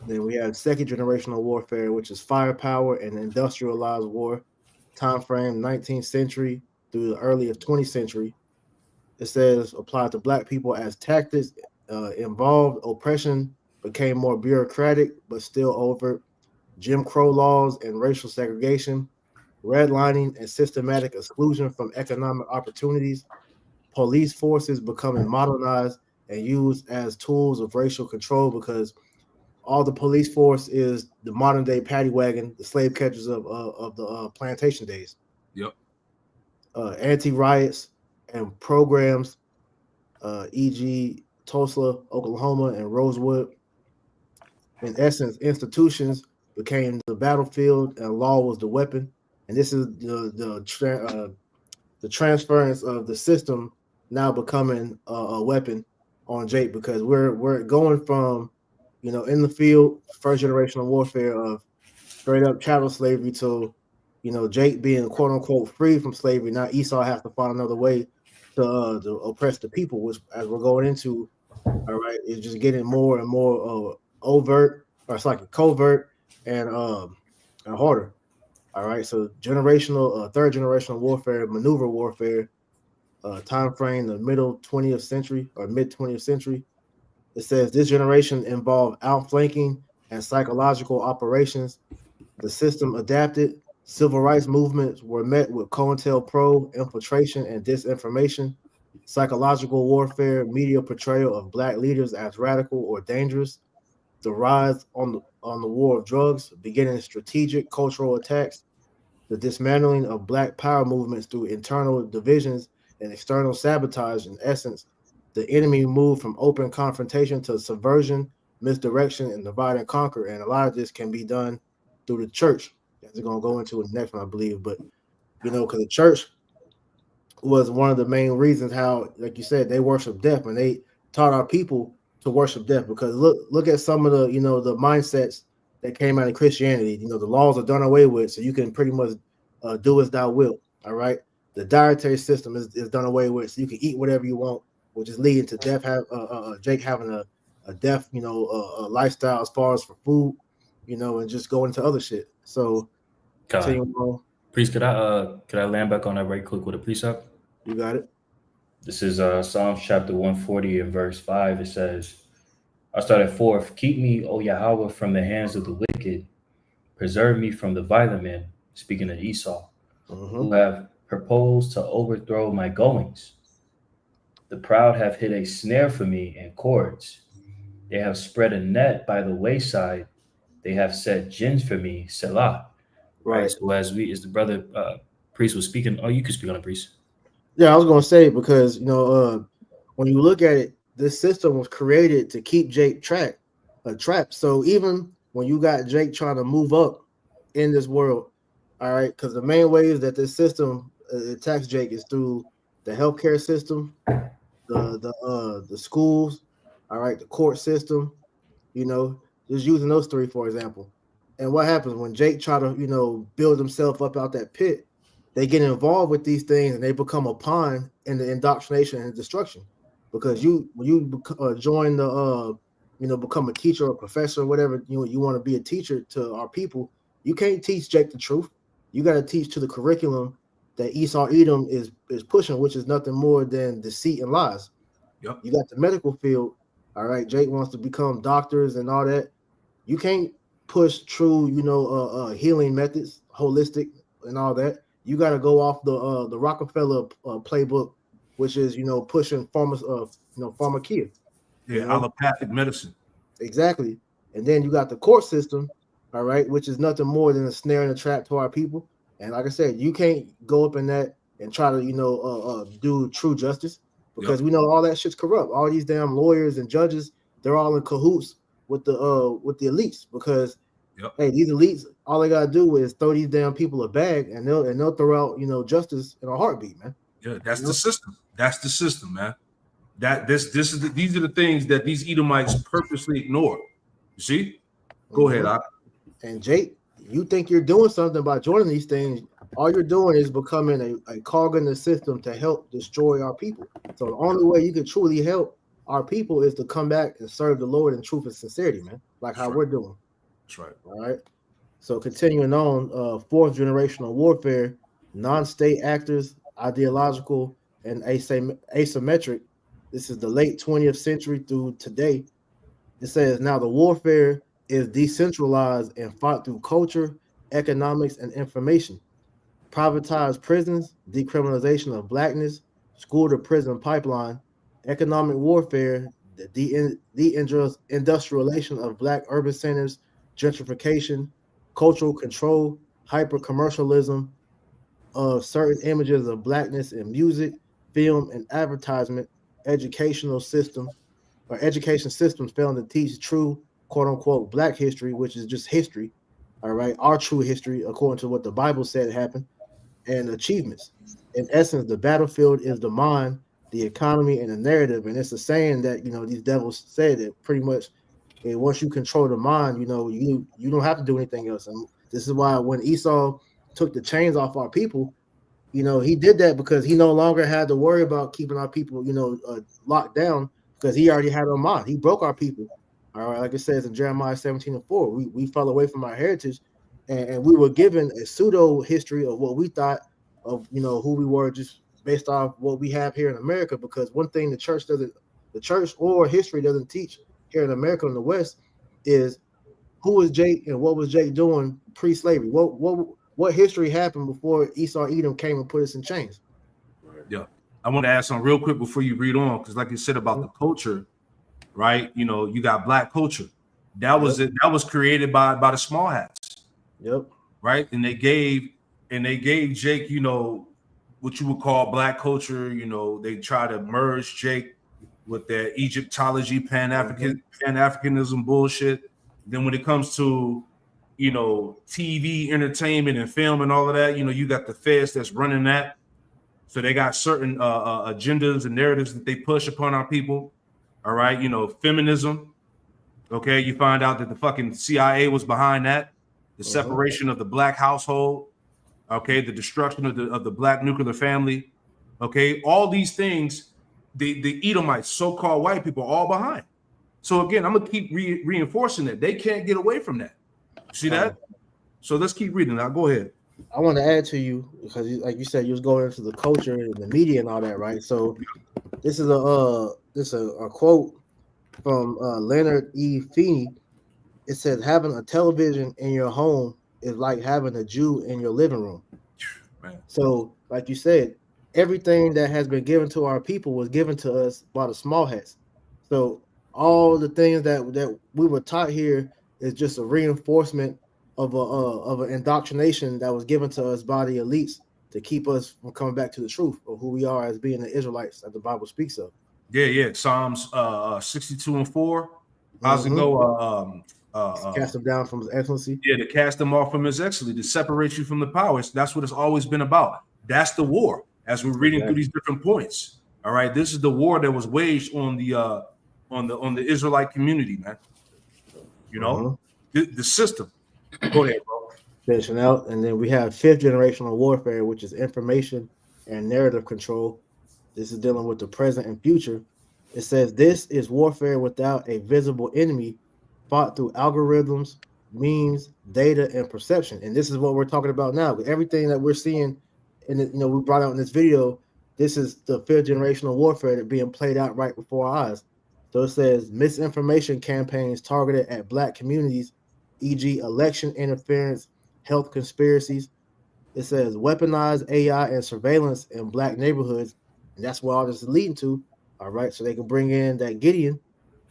Then we have second generational warfare, which is firepower and industrialized war, time frame 19th century through the early 20th century. It says applied to black people as tactics involved oppression became more bureaucratic, but still overt. Jim Crow laws and racial segregation, redlining and systematic exclusion from economic opportunities, police forces becoming modernized and used as tools of racial control, because all the police force is the modern day paddy wagon, the slave catchers of the plantation days. Yep. Anti-riots and programs, e.g. Tulsa, Oklahoma, and Rosewood. In essence, institutions became the battlefield and law was the weapon. And this is the transference of the system now becoming a weapon on Jake, because we're going from, in the field, first generational warfare of straight up chattel slavery to you know, Jake being quote unquote free from slavery. Now Esau has to find another way to oppress the people, which as we're going into, all right, is just getting more and more overt, or it's like a covert and harder. All right, so generational, third generational warfare, maneuver warfare, time frame, the middle 20th century or mid 20th century. It says this generation involved outflanking and psychological operations. The system adapted. Civil rights movements were met with COINTELPRO, infiltration and disinformation, psychological warfare, media portrayal of black leaders as radical or dangerous, the rise on the war of drugs, beginning strategic cultural attacks, the dismantling of black power movements through internal divisions and external sabotage. In essence, the enemy moved from open confrontation to subversion, misdirection, and divide and conquer. And a lot of this can be done through the church. That's going to go into the next one, I believe. But, you know, because the church was one of the main reasons how, like you said, they worship death, and they taught our people to worship death. Because look at some of the, you know, the mindsets that came out of Christianity. You know, the laws are done away with, so you can pretty much do as thou will. All right. The dietary system is done away with, so you can eat whatever you want, which is leading to death. Jake having a death, you know, a lifestyle as far as for food, you know, and just going into other shit. So, continue on. Priest, could I land back on that right quick with a precept? You got it. This is Psalms chapter 140 and verse 5. It says, I start at 4. Keep me, O Yahweh, from the hands of the wicked. Preserve me from the violent men, speaking of Esau, who have proposed to overthrow my goings. The proud have hid a snare for me in cords. They have spread a net by the wayside. They have set gins for me, Selah. Right. So as the brother Priest was speaking, you could speak on it, Priest. Yeah, I was going to say, because, you know, when you look at it, this system was created to keep Jake trapped. So even when you got Jake trying to move up in this world, all right, because the main ways that this system attacks Jake is through the healthcare system, the schools, all right, the court system, you know, just using those three, for example. And what happens when Jake try to, you know, build himself up out that pit? They get involved with these things and they become a pawn in the indoctrination and destruction. Because when you join the, you know, become a teacher or a professor or whatever, you want to be a teacher to our people, you can't teach Jake the truth. You got to teach to the curriculum that Esau Edom is pushing, which is nothing more than deceit and lies. Yep. You got the medical field. All right, Jake wants to become doctors and all that. You can't push true, you know, healing methods, holistic and all that. You got to go off the Rockefeller playbook, which is, you know, pushing pharmakia. Yeah, you know? allopathic medicine. Exactly. And then you got the court system, all right, which is nothing more than a snare and a trap to our people. And like I said, you can't go up in that and try to, you know, do true justice, because we know all that shit's corrupt. All these damn lawyers and judges, they're all in cahoots with the elites, because hey, these elites, all they gotta do is throw these damn people a bag, and they'll throw out, you know, justice in a heartbeat, man. Yeah, that's the system. That's the system, man. These are the things that these Edomites purposely ignore. You see? Go ahead, Ak. And Jake, you think you're doing something by joining these things? All you're doing is becoming a cog in the system to help destroy our people. So the only way you can truly help our people is to come back and serve the Lord in truth and sincerity, man. Like how we're doing. That's right. All right. So continuing on, fourth generational warfare, non-state actors, ideological and asymmetric. This is the late 20th century through today. It says now the warfare is decentralized and fought through culture, economics, and information. Privatized prisons, decriminalization of blackness, school to prison pipeline, economic warfare, the deindustrialization of black urban centers, gentrification, cultural control, hyper-commercialism of certain images of blackness in music, film, and advertisement, education systems failing to teach true, quote-unquote, black history, which is just history, all right, our true history, according to what the Bible said happened, and achievements. In essence, the battlefield is the mind, the economy, and the narrative. And it's a saying that, you know, these devils say that pretty much once you control the mind, you know, you don't have to do anything else. And this is why when Esau took the chains off our people, you know, he did that because he no longer had to worry about keeping our people, you know, locked down because he already had them on. He broke our people. All right, like it says in Jeremiah 17:4, we fell away from our heritage, and we were given a pseudo history of what we thought of, you know, who we were just based off what we have here in America. Because one thing the church or history doesn't teach here in America in the West is who was Jake and what was Jake doing pre-slavery. What history happened before Esau Edom came and put us in chains? Yeah, I want to add something real quick before you read on, because like you said about the culture, right? You know, you got black culture. That was it. That was created by the small hats. Yep. Right, and they gave Jake, you know, what you would call black culture. You know, they try to merge Jake with their Egyptology, Pan-Africanism bullshit. Then when it comes to, you know, TV, entertainment, and film and all of that, you know, you got the feds that's running that. So they got certain agendas and narratives that they push upon our people. All right, you know, feminism. Okay, you find out that the fucking CIA was behind that. The separation of the black household. Okay, the destruction of the black nuclear family. Okay, all these things, the Edomites, so-called white people, are all behind. So again, I'm gonna keep reinforcing that they can't get away from that. See that? So let's keep reading. Now go ahead. I want to add to you because, like you said, you was going into the culture and the media and all that, right? So this is a quote from Leonard E. Feeney. It says, having a television in your home is like having a Jew in your living room. Man. So, like you said, everything that has been given to our people was given to us by the small hats. So all the things that we were taught here is just a reinforcement of an indoctrination that was given to us by the elites to keep us from coming back to the truth of who we are as being the Israelites that the Bible speaks of. Yeah. Psalms 62:4. How's it go? Cast them down from his excellency. Yeah, to cast them off from his excellency, to separate you from the powers. That's what it's always been about. That's the war. As we're reading through these different points. All right, this is the war that was waged on the Israelite community, man. You know, the system. Go ahead, bro. Finishing out, and then we have fifth generational warfare, which is information and narrative control. This is dealing with the present and future. It says this is warfare without a visible enemy, fought through algorithms, memes, data, and perception. And this is what we're talking about now. Everything that we're seeing, and you know, we brought out in this video, this is the fifth generational warfare that being played out right before our eyes. So it says misinformation campaigns targeted at black communities, e.g., election interference, health conspiracies. It says weaponized AI and surveillance in black neighborhoods, and that's what all this is leading to. All right, so they can bring in that Gideon.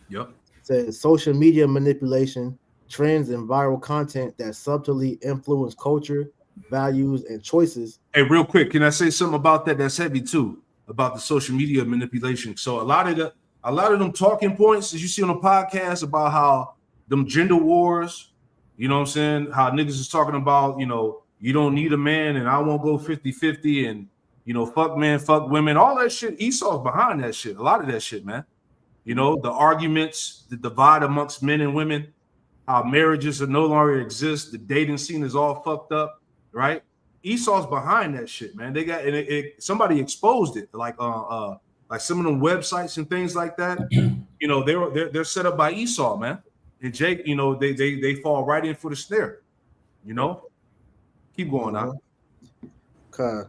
Yep. It says social media manipulation, trends, and viral content that subtly influence culture, values, and choices. Hey, real quick, can I say something about that? That's heavy too, about the social media manipulation. So a lot of them talking points, as you see on the podcast, about how them gender wars, you know what I'm saying? How niggas is talking about, you know, you don't need a man and I won't go 50-50 and, you know, fuck men, fuck women, all that shit. Esau's behind that shit. A lot of that shit, man. You know, the arguments, the divide amongst men and women, how marriages are no longer exist. The dating scene is all fucked up, right? Esau's behind that shit, man. They got somebody exposed it, like some of them websites and things like that. You know, they're set up by Esau, man. And Jake, you know, they fall right in for the snare. You know, keep going on. Okay.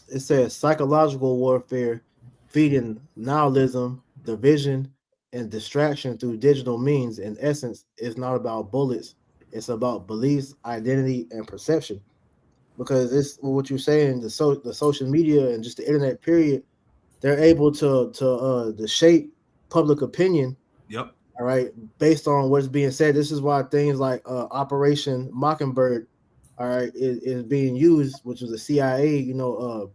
It says psychological warfare, feeding nihilism, division, and distraction through digital means. In essence, it's not about bullets. It's about beliefs, identity, and perception. Because it's what you're saying, the social media and just the internet period, they're able to shape public opinion. Yep. All right, based on what's being said. This is why things like Operation Mockingbird, all right, is being used, which was a CIA, you know,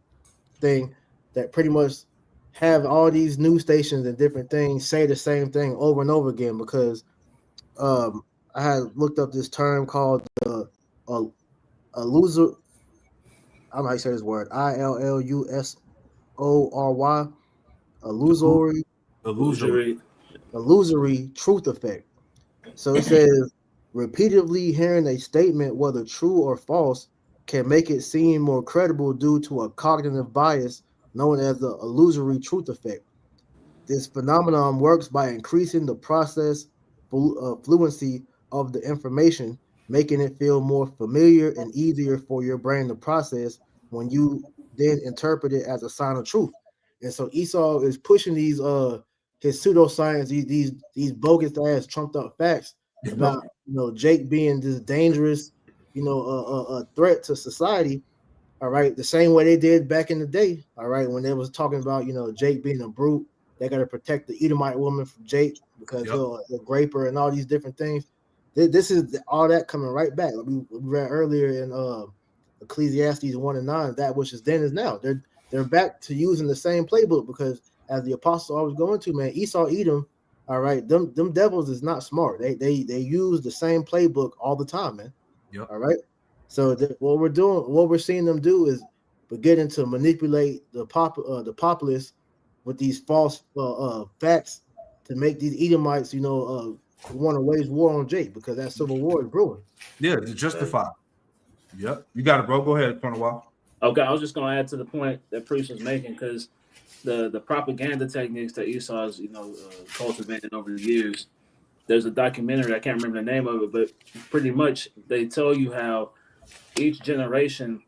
thing that pretty much have all these news stations and different things say the same thing over and over again. Because I had looked up this term called a loser. I don't know how you say this word. ILLUSORY. Illusory truth effect. So it says Repeatedly hearing a statement, whether true or false, can make it seem more credible due to a cognitive bias known as the illusory truth effect. This phenomenon works by increasing the process fluency of the information, making it feel more familiar and easier for your brain to process when you then interpret it as a sign of truth. And so Esau is pushing these his pseudoscience, these bogus ass trumped up facts about Jake being this dangerous, a threat to society. All right, the same way they did back in the day. All right, when they was talking about Jake being a brute, they got to protect the Edomite woman from Jake because he'll grape her and all these different things. This is all that coming right back. Like we read earlier in Ecclesiastes 1:9, that which is then is now. They're back to using the same playbook because as the apostle always going to, man, Esau, Edom, all right, them devils is not smart. They use the same playbook all the time, man. Yep. All right. So what we're seeing them do is beginning to manipulate the populace with these false facts to make these Edomites, want to wage war on Jake because that civil war is brewing. Yeah, to justify. Yep. You got it, bro. Go ahead, Cornwall. Okay, I was just going to add to the point that Priest was making because the propaganda techniques that Esau's cultivated over the years. There's a documentary, I can't remember the name of it, but pretty much they tell you how each generation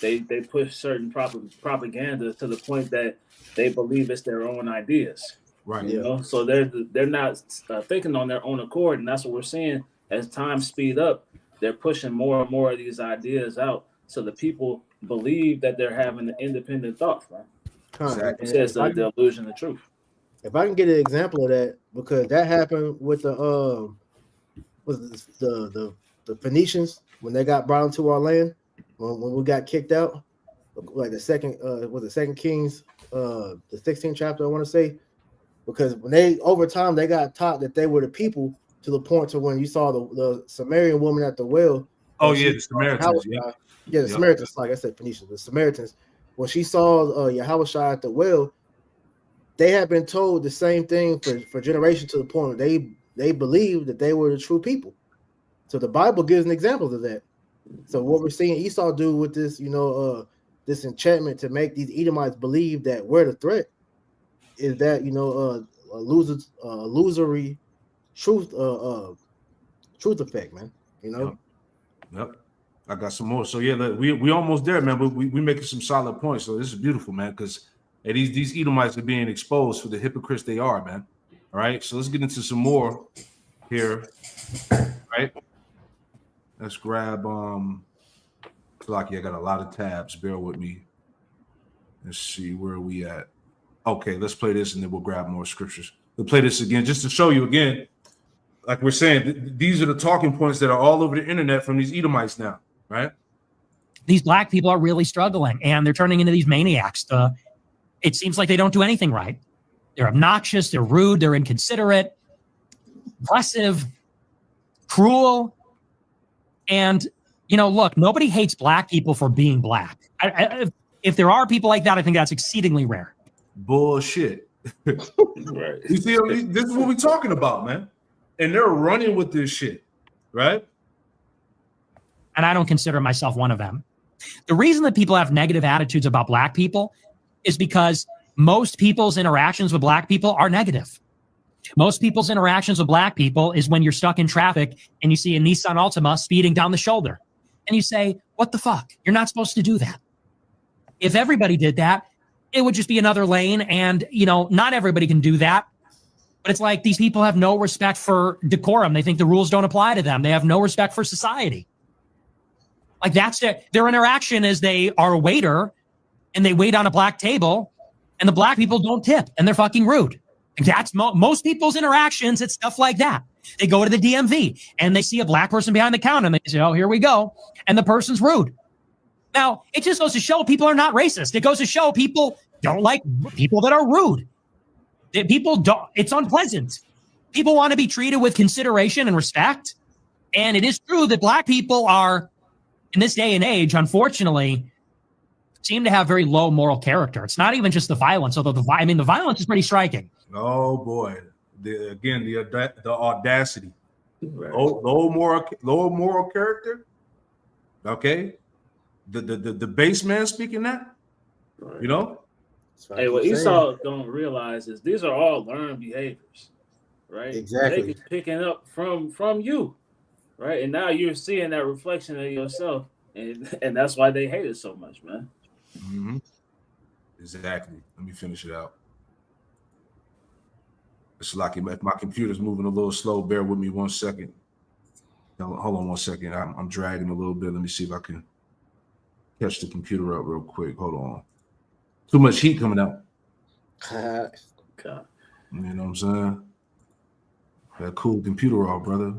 they push certain propaganda to the point that they believe it's their own ideas. Right. You so they're not thinking on their own accord, and that's what we're seeing as time speed up. They're pushing more and more of these ideas out, so the people believe that they're having an independent thought. Right? Exactly. It says the illusion of truth. If I can get an example of that, because that happened with the Phoenicians when they got brought into our land, when we got kicked out, like the second Kings, the 16th chapter, I want to say, because when they over time they got taught that they were the people to the point to when you saw the Samaritan woman at the well. Oh yeah, the Samaritans. The Samaritans, like I said, Phoenicians, the Samaritans. When she saw Yahushua at the well, they had been told the same thing for generations to the point where they believed that they were the true people. So the Bible gives an example of that. So what we're seeing Esau do with this, this enchantment to make these Edomites believe that we're the threat is that illusory truth effect, man. Yep. I got some more. So yeah, we almost there, man. But we making some solid points. So this is beautiful, man, because these Edomites are being exposed for the hypocrites they are, man. All right. So let's get into some more here. Right. Let's grab Lucky, I got a lot of tabs. Bear with me. Let's see where are we at. Okay, let's play this and then we'll grab more scriptures. We'll play this again just to show you again. Like we're saying, these are the talking points that are all over the internet from these Edomites now, right? These black people are really struggling and they're turning into these maniacs. It seems like they don't do anything right. They're obnoxious, they're rude, they're inconsiderate, aggressive, cruel. And, look, nobody hates black people for being black. If there are people like that, I think that's exceedingly rare. Bullshit. Right. You see, this is what we're talking about, man. And they're running with this shit, right? And I don't consider myself one of them. The reason that people have negative attitudes about black people is because most people's interactions with black people are negative. Most people's interactions with black people is when you're stuck in traffic and you see a Nissan Altima speeding down the shoulder. And you say, what the fuck? You're not supposed to do that. If everybody did that, it would just be another lane. And, not everybody can do that. But it's like these people have no respect for decorum. They think the rules don't apply to them. They have no respect for society. Like that's their interaction is they are a waiter and they wait on a black table and the black people don't tip and they're fucking rude. That's most people's interactions. It's stuff like that. They go to the DMV and they see a black person behind the counter and they say, oh, here we go. And the person's rude. Now, it just goes to show people are not racist. It goes to show people don't like people that are rude. People don't. It's unpleasant. People want to be treated with consideration and respect. And it is true that black people are, in this day and age, unfortunately, seem to have very low moral character. It's not even just the violence, although the violence is pretty striking. Oh boy, the audacity. Right. low moral character. Okay, the base man speaking that, Right. you know. Hey, what Esau don't realize is these are all learned behaviors, right? Exactly. They picking up from you, right? And now you're seeing that reflection of yourself, and that's why they hate it so much, man. Mm-hmm. Exactly. Let me finish it out. It's like if my computer's moving a little slow, bear with me 1 second. Hold on 1 second. I'm dragging a little bit. Let me see if I can catch the computer up real quick. Hold on. Too much heat coming out. God. You know what I'm saying? That cool computer off, brother.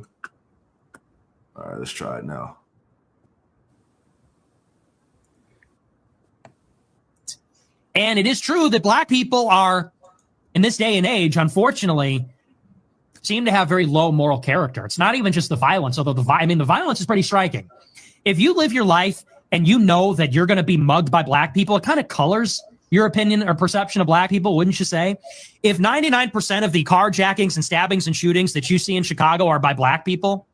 All right, let's try it now. And it is true that black people are, in this day and age, unfortunately, seem to have very low moral character. It's not even just the violence, although the violence is pretty striking. If you live your life and you know that you're going to be mugged by black people, it kind of colors your opinion or perception of black people, wouldn't you say? If 99% of the carjackings and stabbings and shootings that you see in Chicago are by black people,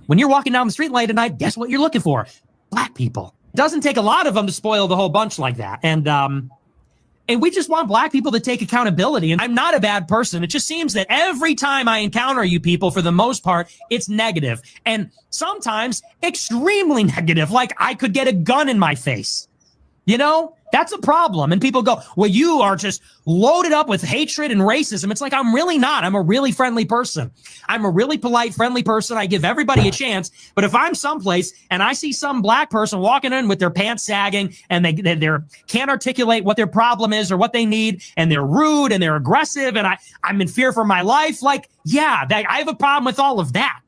when you're walking down the street late at night, guess what you're looking for? Black people. It doesn't take a lot of them to spoil the whole bunch like that. And we just want black people to take accountability. And I'm not a bad person. It just seems that every time I encounter you people, for the most part, it's negative. And sometimes extremely negative, like I could get a gun in my face. You know, that's a problem. And people go, well, you are just loaded up with hatred and racism. It's like, I'm really not. I'm a really friendly person. I'm a really polite, friendly person. I give everybody a chance. But if I'm someplace and I see some black person walking in with their pants sagging and they can't articulate what their problem is or what they need, and they're rude and they're aggressive and I'm in fear for my life, like, yeah, I have a problem with all of that.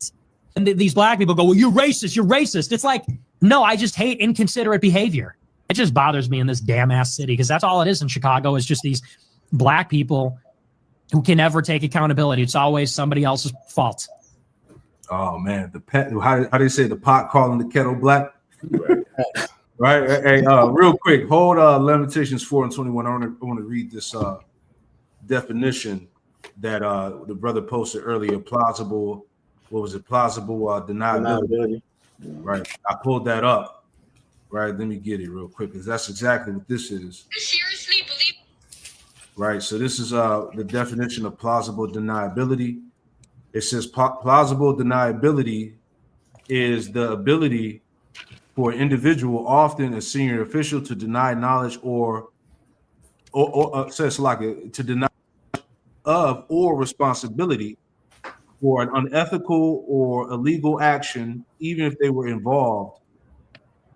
And these black people go, well, you're racist. You're racist. It's like, no, I just hate inconsiderate behavior. It just bothers me in this damn ass city, because that's all it is in Chicago, is just these black people who can never take accountability. It's always somebody else's fault. Oh man, how do they say, the pot calling the kettle black? Right. Hey, real quick, hold Lamentations 4:21. I want to read this definition that the brother posted earlier. Plausible. What was it? Plausible deniability. Right. I pulled that up. Right, let me get it real quick, because that's exactly what this is. You seriously believe? Right, so this is the definition of plausible deniability. It says plausible deniability is the ability for an individual, often a senior official, to deny knowledge or says like to deny of or responsibility for an unethical or illegal action, even if they were involved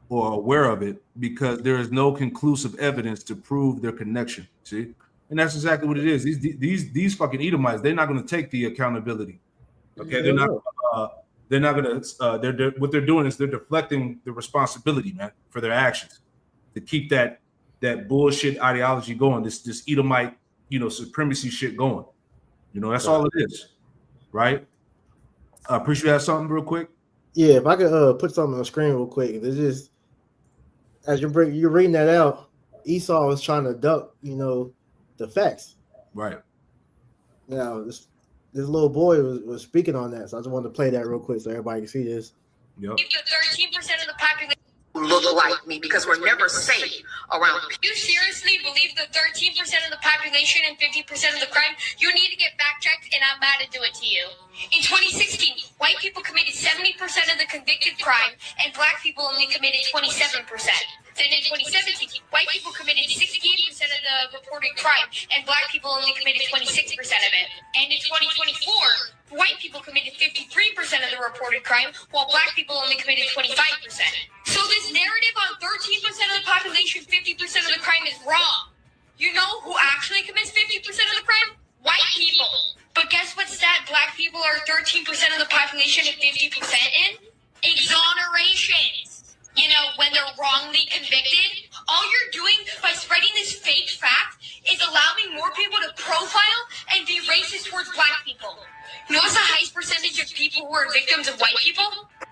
or aware of it, because there is no conclusive evidence to prove their connection. See, and that's exactly what it is. These fucking Edomites, they're not going to take the accountability. Okay, they're not going to. What they're doing is they're deflecting the responsibility, man, for their actions, to keep that bullshit ideology going. This Edomite, supremacy shit going. That's all it is, right? Appreciate that something real quick. Yeah, if I could put something on the screen real quick. It's just, as you're reading that out, Esau was trying to duck, the facts. Right. Now, this little boy was speaking on that, so I just wanted to play that real quick so everybody can see this. Yep. If the 13% of the population look like me, because we're never safe around me. You seriously believe the 13% of the population and 50% of the crime? You need to get fact checked, and I'm mad to do it to you. In 2016, white people committed 70% of the convicted crime, and black people only committed 27%. Then in 2017, white people committed 68% of the reported crime, and black people only committed 26% of it. And in 2024, white people committed 53% of the reported crime, while black people only committed 25%. So this narrative on 13% of the population, 50% of the crime is wrong. You know who actually commits 50% of the crime? White people. But guess what stat black people are 13% of the population and 50% in? Exonerations. When they're wrongly convicted, all you're doing by spreading this fake fact is allowing more people to profile and be racist towards black people. You know what's the highest percentage of people who are victims of white people?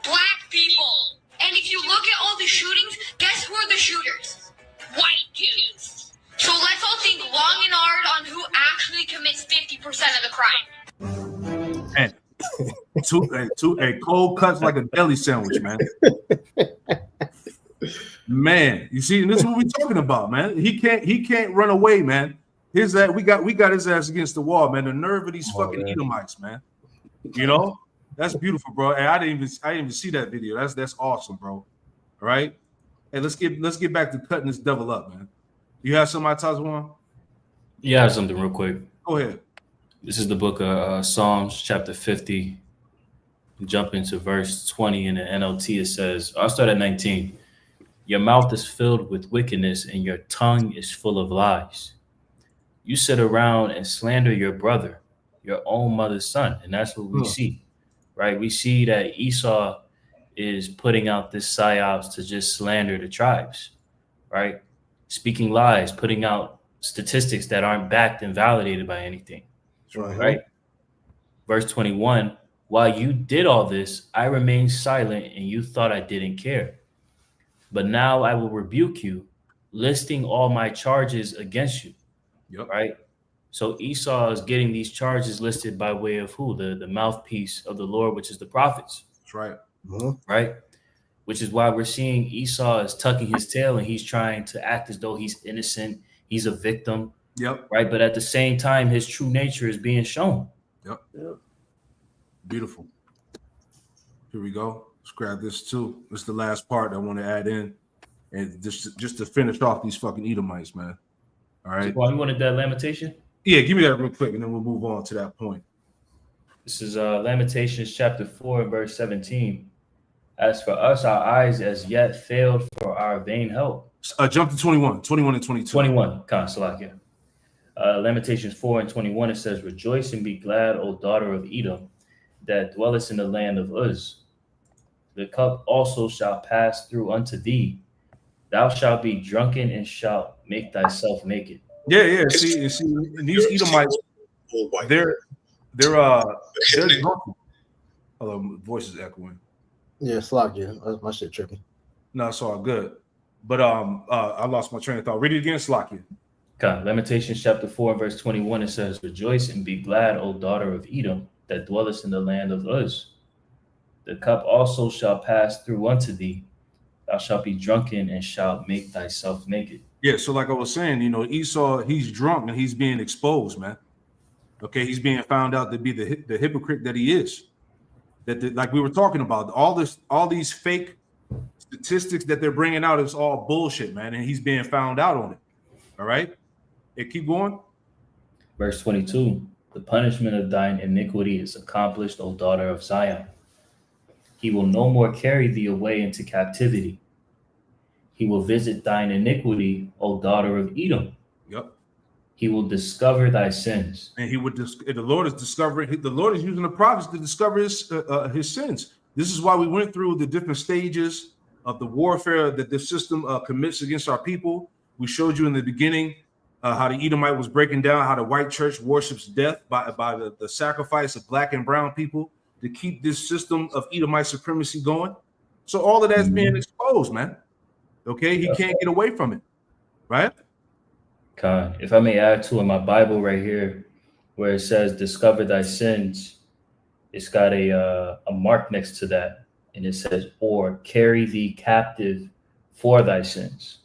Black people. And if you look at all the shootings, guess who are the shooters? White dudes. So let's all think long and hard on who actually commits 50% of the crime. And cold cuts like a deli sandwich, man. Man, you see, and this is what we're talking about, man. He can't run away, man. We got his ass against the wall, man. The nerve of these fucking Edomites, man. You know, that's beautiful, bro. And I didn't even see that video. That's awesome, bro. All right. Hey, let's get back to cutting this devil up, man. You have something, Tazwan? Yeah, I have something real quick. Go ahead. This is the book of Psalms, chapter 50. Jump into verse 20 in the NLT. It says, I'll start at 19. Your mouth is filled with wickedness and your tongue is full of lies. You sit around and slander your brother, your own mother's son. And that's what we see, right? We see that Esau is putting out this psyops to just slander the tribes, right? Speaking lies, putting out statistics that aren't backed and validated by anything, right? Verse 21, while you did all this, I remained silent and you thought I didn't care. But now I will rebuke you, listing all my charges against you. Yep. Right. So Esau is getting these charges listed by way of who? The mouthpiece of the Lord, which is the prophets. That's right. Right. Which is why we're seeing Esau is tucking his tail and he's trying to act as though he's innocent. He's a victim. Yep. Right. But at the same time, his true nature is being shown. Yep. Beautiful. Here we go. Let's grab this too. This is the last part I want to add in. And just to finish off these fucking Edomites, man. All right. So, you wanted that lamentation? Yeah, give me that real quick, and then we'll move on to that point. This is Lamentations chapter 4 and verse 17. As for us, our eyes as yet failed for our vain help. Jump to 21 and 22. 21, Salakia. Lamentations 4 and 21, it says, Rejoice and be glad, O daughter of Edom, that dwellest in the land of Uz. The cup also shall pass through unto thee. Thou shalt be drunken and shalt make thyself naked. Yeah. See, and these Edomites, they're drunken. Hello, voice is echoing. Yeah, Slakia. My shit tripping. No, it's all good. But I lost my train of thought. Read it again, Slakia. Okay. Lamentations chapter 4, verse 21, it says, Rejoice and be glad, O daughter of Edom, that dwellest in the land of Uz. The cup also shall pass through unto thee. Thou shalt be drunken and shalt make thyself naked. Yeah, so like I was saying, Esau, he's drunk and he's being exposed, man. Okay, he's being found out to be the hypocrite that he is. Like we were talking about, all these fake statistics that they're bringing out is all bullshit, man, and he's being found out on it. All right, keep going. Verse 22, the punishment of thine iniquity is accomplished, O daughter of Zion. He will no more carry thee away into captivity. He will visit thine iniquity, O daughter of Edom. Yep. He will discover thy sins. And the Lord is discovering. The Lord is using the prophets to discover his sins. This is why we went through the different stages of the warfare that this system commits against our people. We showed you in the beginning how the Edomite was breaking down how the white church worships death by the sacrifice of black and brown people to keep this system of Edomite supremacy going. So all of that's being exposed, man. Okay, he can't get away from it, right? Khan, if I may add to in my Bible right here, where it says "discover thy sins," it's got a mark next to that, and it says "or carry thee captive for thy sins."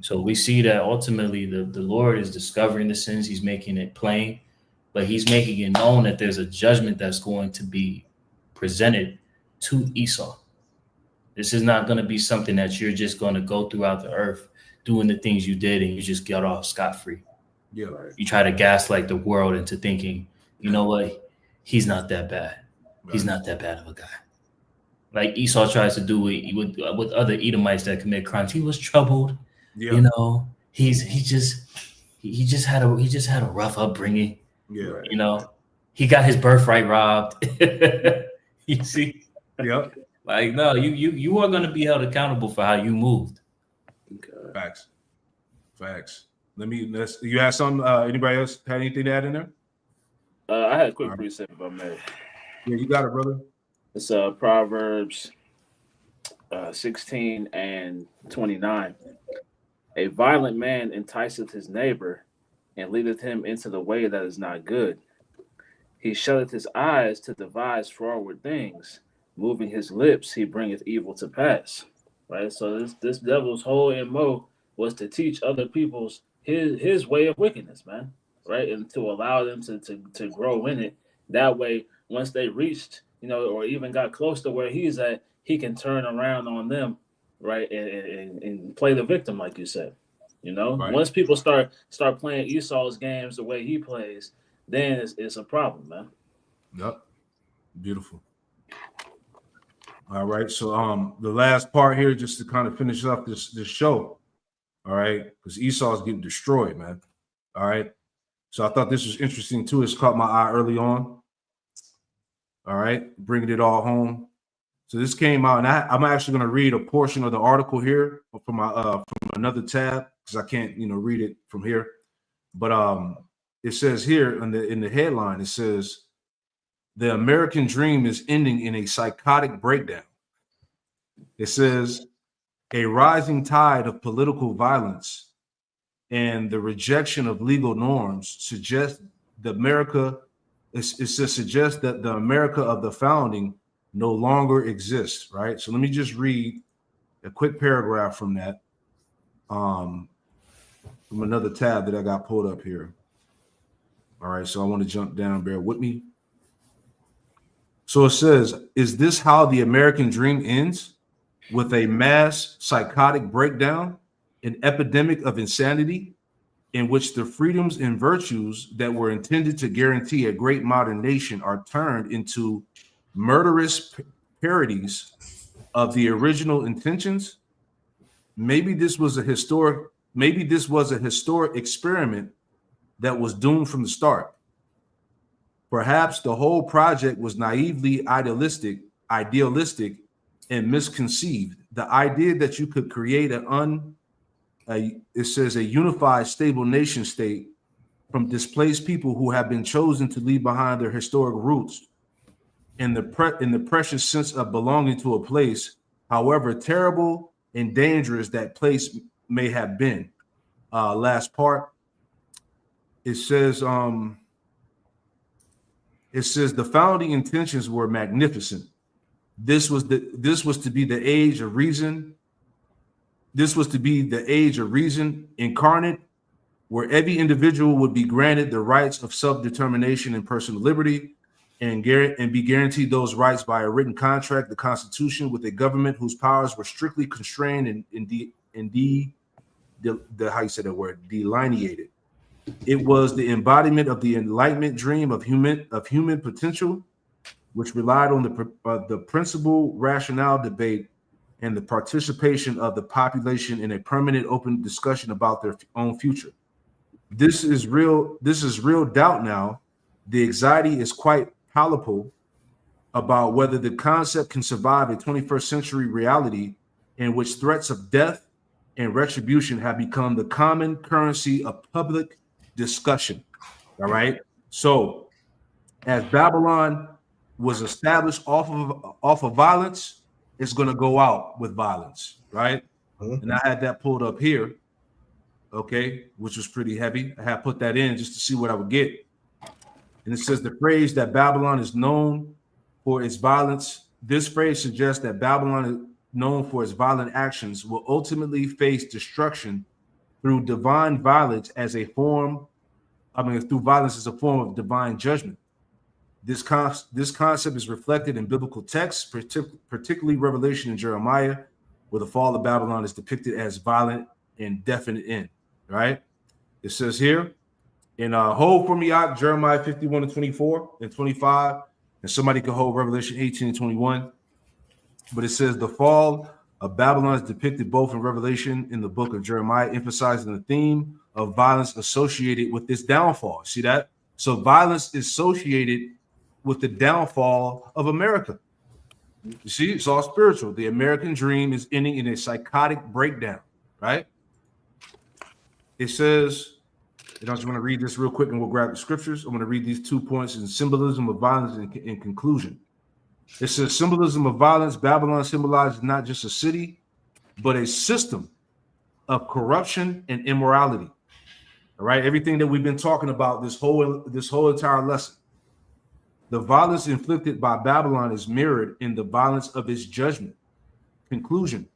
So we see that ultimately the Lord is discovering the sins. He's making it plain, but he's making it known that there's a judgment that's going to be presented to Esau. This is not going to be something that you're just going to go throughout the earth doing the things you did and you just get off scot-free. Yeah. You try to gaslight the world into thinking, you know what? He's not that bad. Right. He's not that bad of a guy. Like Esau tries to do with other Edomites that commit crimes. He was troubled. Yeah. You know, he just had a rough upbringing. Yeah. You know, he got his birthright robbed. You see? Yep. Like, no, you are going to be held accountable for how you moved. Okay. Facts. You have some, anybody else had anything to add in there? I had a quick precept if I may. Yeah, you got it, brother. It's Proverbs 16 and 29. A violent man enticeth his neighbor and leadeth him into the way that is not good. He shutteth his eyes to devise forward things. Moving his lips, he bringeth evil to pass. Right? So this devil's whole MO was to teach other people's his way of wickedness, man. Right? And to allow them to grow in it. That way, once they reached, or even got close to where he's at, he can turn around on them, right? And play the victim, like you said. Right. Once people start playing Esau's games the way he plays, then it's a problem, man. Yep. Beautiful. All right. So the last part here, just to kind of finish up this show. All right, because Esau's getting destroyed, man. All right. So I thought this was interesting too. It's caught my eye early on. All right, bringing it all home. So this came out, and I'm actually going to read a portion of the article here from my from another tab because I can't read it from here. But it says here in the headline, it says the American dream is ending in a psychotic breakdown. It says a rising tide of political violence and the rejection of legal norms suggest that suggests that the America of the founding no longer exists, right? So let me just read a quick paragraph from that, from another tab that I got pulled up here. All right, so I want to jump down, bear with me. So it says, is this how the American dream ends? With a mass psychotic breakdown, an epidemic of insanity, in which the freedoms and virtues that were intended to guarantee a great modern nation are turned into murderous parodies of the original intentions? Maybe this was a historic experiment that was doomed from the start. Perhaps the whole project was naively idealistic, and misconceived. The idea that you could create a unified, stable nation state from displaced people who have been chosen to leave behind their historic roots in the precious sense of belonging to a place, however terrible and dangerous that place may have been. Last part, it says the founding intentions were magnificent. This was to be the age of reason. This was to be the age of reason incarnate, where every individual would be granted the rights of self-determination and personal liberty, and be guaranteed those rights by a written contract, the Constitution, with a government whose powers were strictly constrained and delineated. It was the embodiment of the Enlightenment dream of human potential, which relied on the principle, rationale, debate, and the participation of the population in a permanent, open discussion about their own future. This is real doubt now. The anxiety is quite palpable about whether the concept can survive a 21st century reality in which threats of death and retribution have become the common currency of public discussion. All right. So as Babylon was established off of violence, it's going to go out with violence, right? Mm-hmm. And I had that pulled up here, okay, which was pretty heavy. I had put that in just to see what I would get. And it says the phrase that Babylon is known for its violence. This phrase suggests that Babylon is known for its violent actions will ultimately face destruction through divine violence through violence as a form of divine judgment. This concept is reflected in biblical texts, particularly Revelation and Jeremiah, where the fall of Babylon is depicted as violent and definite end, right? It says here, in hold for me out, Jeremiah 51 and 24 and 25, and somebody can hold Revelation 18 and 21. But it says the fall of Babylon is depicted both in Revelation in the book of Jeremiah, emphasizing the theme of violence associated with this downfall. See that? So violence is associated with the downfall of America. You see, it's all spiritual. The American dream is ending in a psychotic breakdown, right? It says, and I just want to read this real quick and we'll grab the scriptures. I'm going to read these 2 points in symbolism of violence in conclusion. It says symbolism of violence. Babylon symbolizes not just a city, but a system of corruption and immorality. All right. Everything that we've been talking about this whole entire lesson. The violence inflicted by Babylon is mirrored in the violence of its judgment. Conclusion.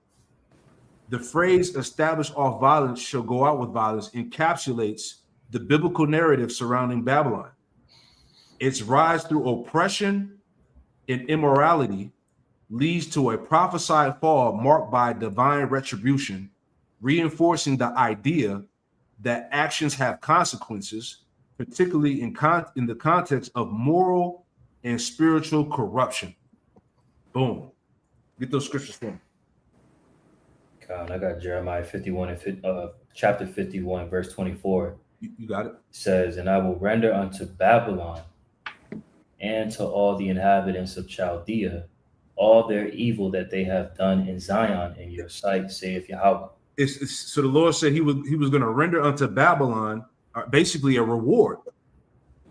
The phrase "establish all violence shall go out with violence" encapsulates the biblical narrative surrounding Babylon. Its rise through oppression and immorality leads to a prophesied fall marked by divine retribution, reinforcing the idea that actions have consequences, particularly in the context of moral and spiritual corruption. Boom. Get those scriptures for me. God, I got Jeremiah 51 and chapter 51, verse 24. You got it? It says, "And I will render unto Babylon and to all the inhabitants of Chaldea all their evil that they have done in Zion in your sight, saith Yahweh." So the Lord said he was going to render unto Babylon basically a reward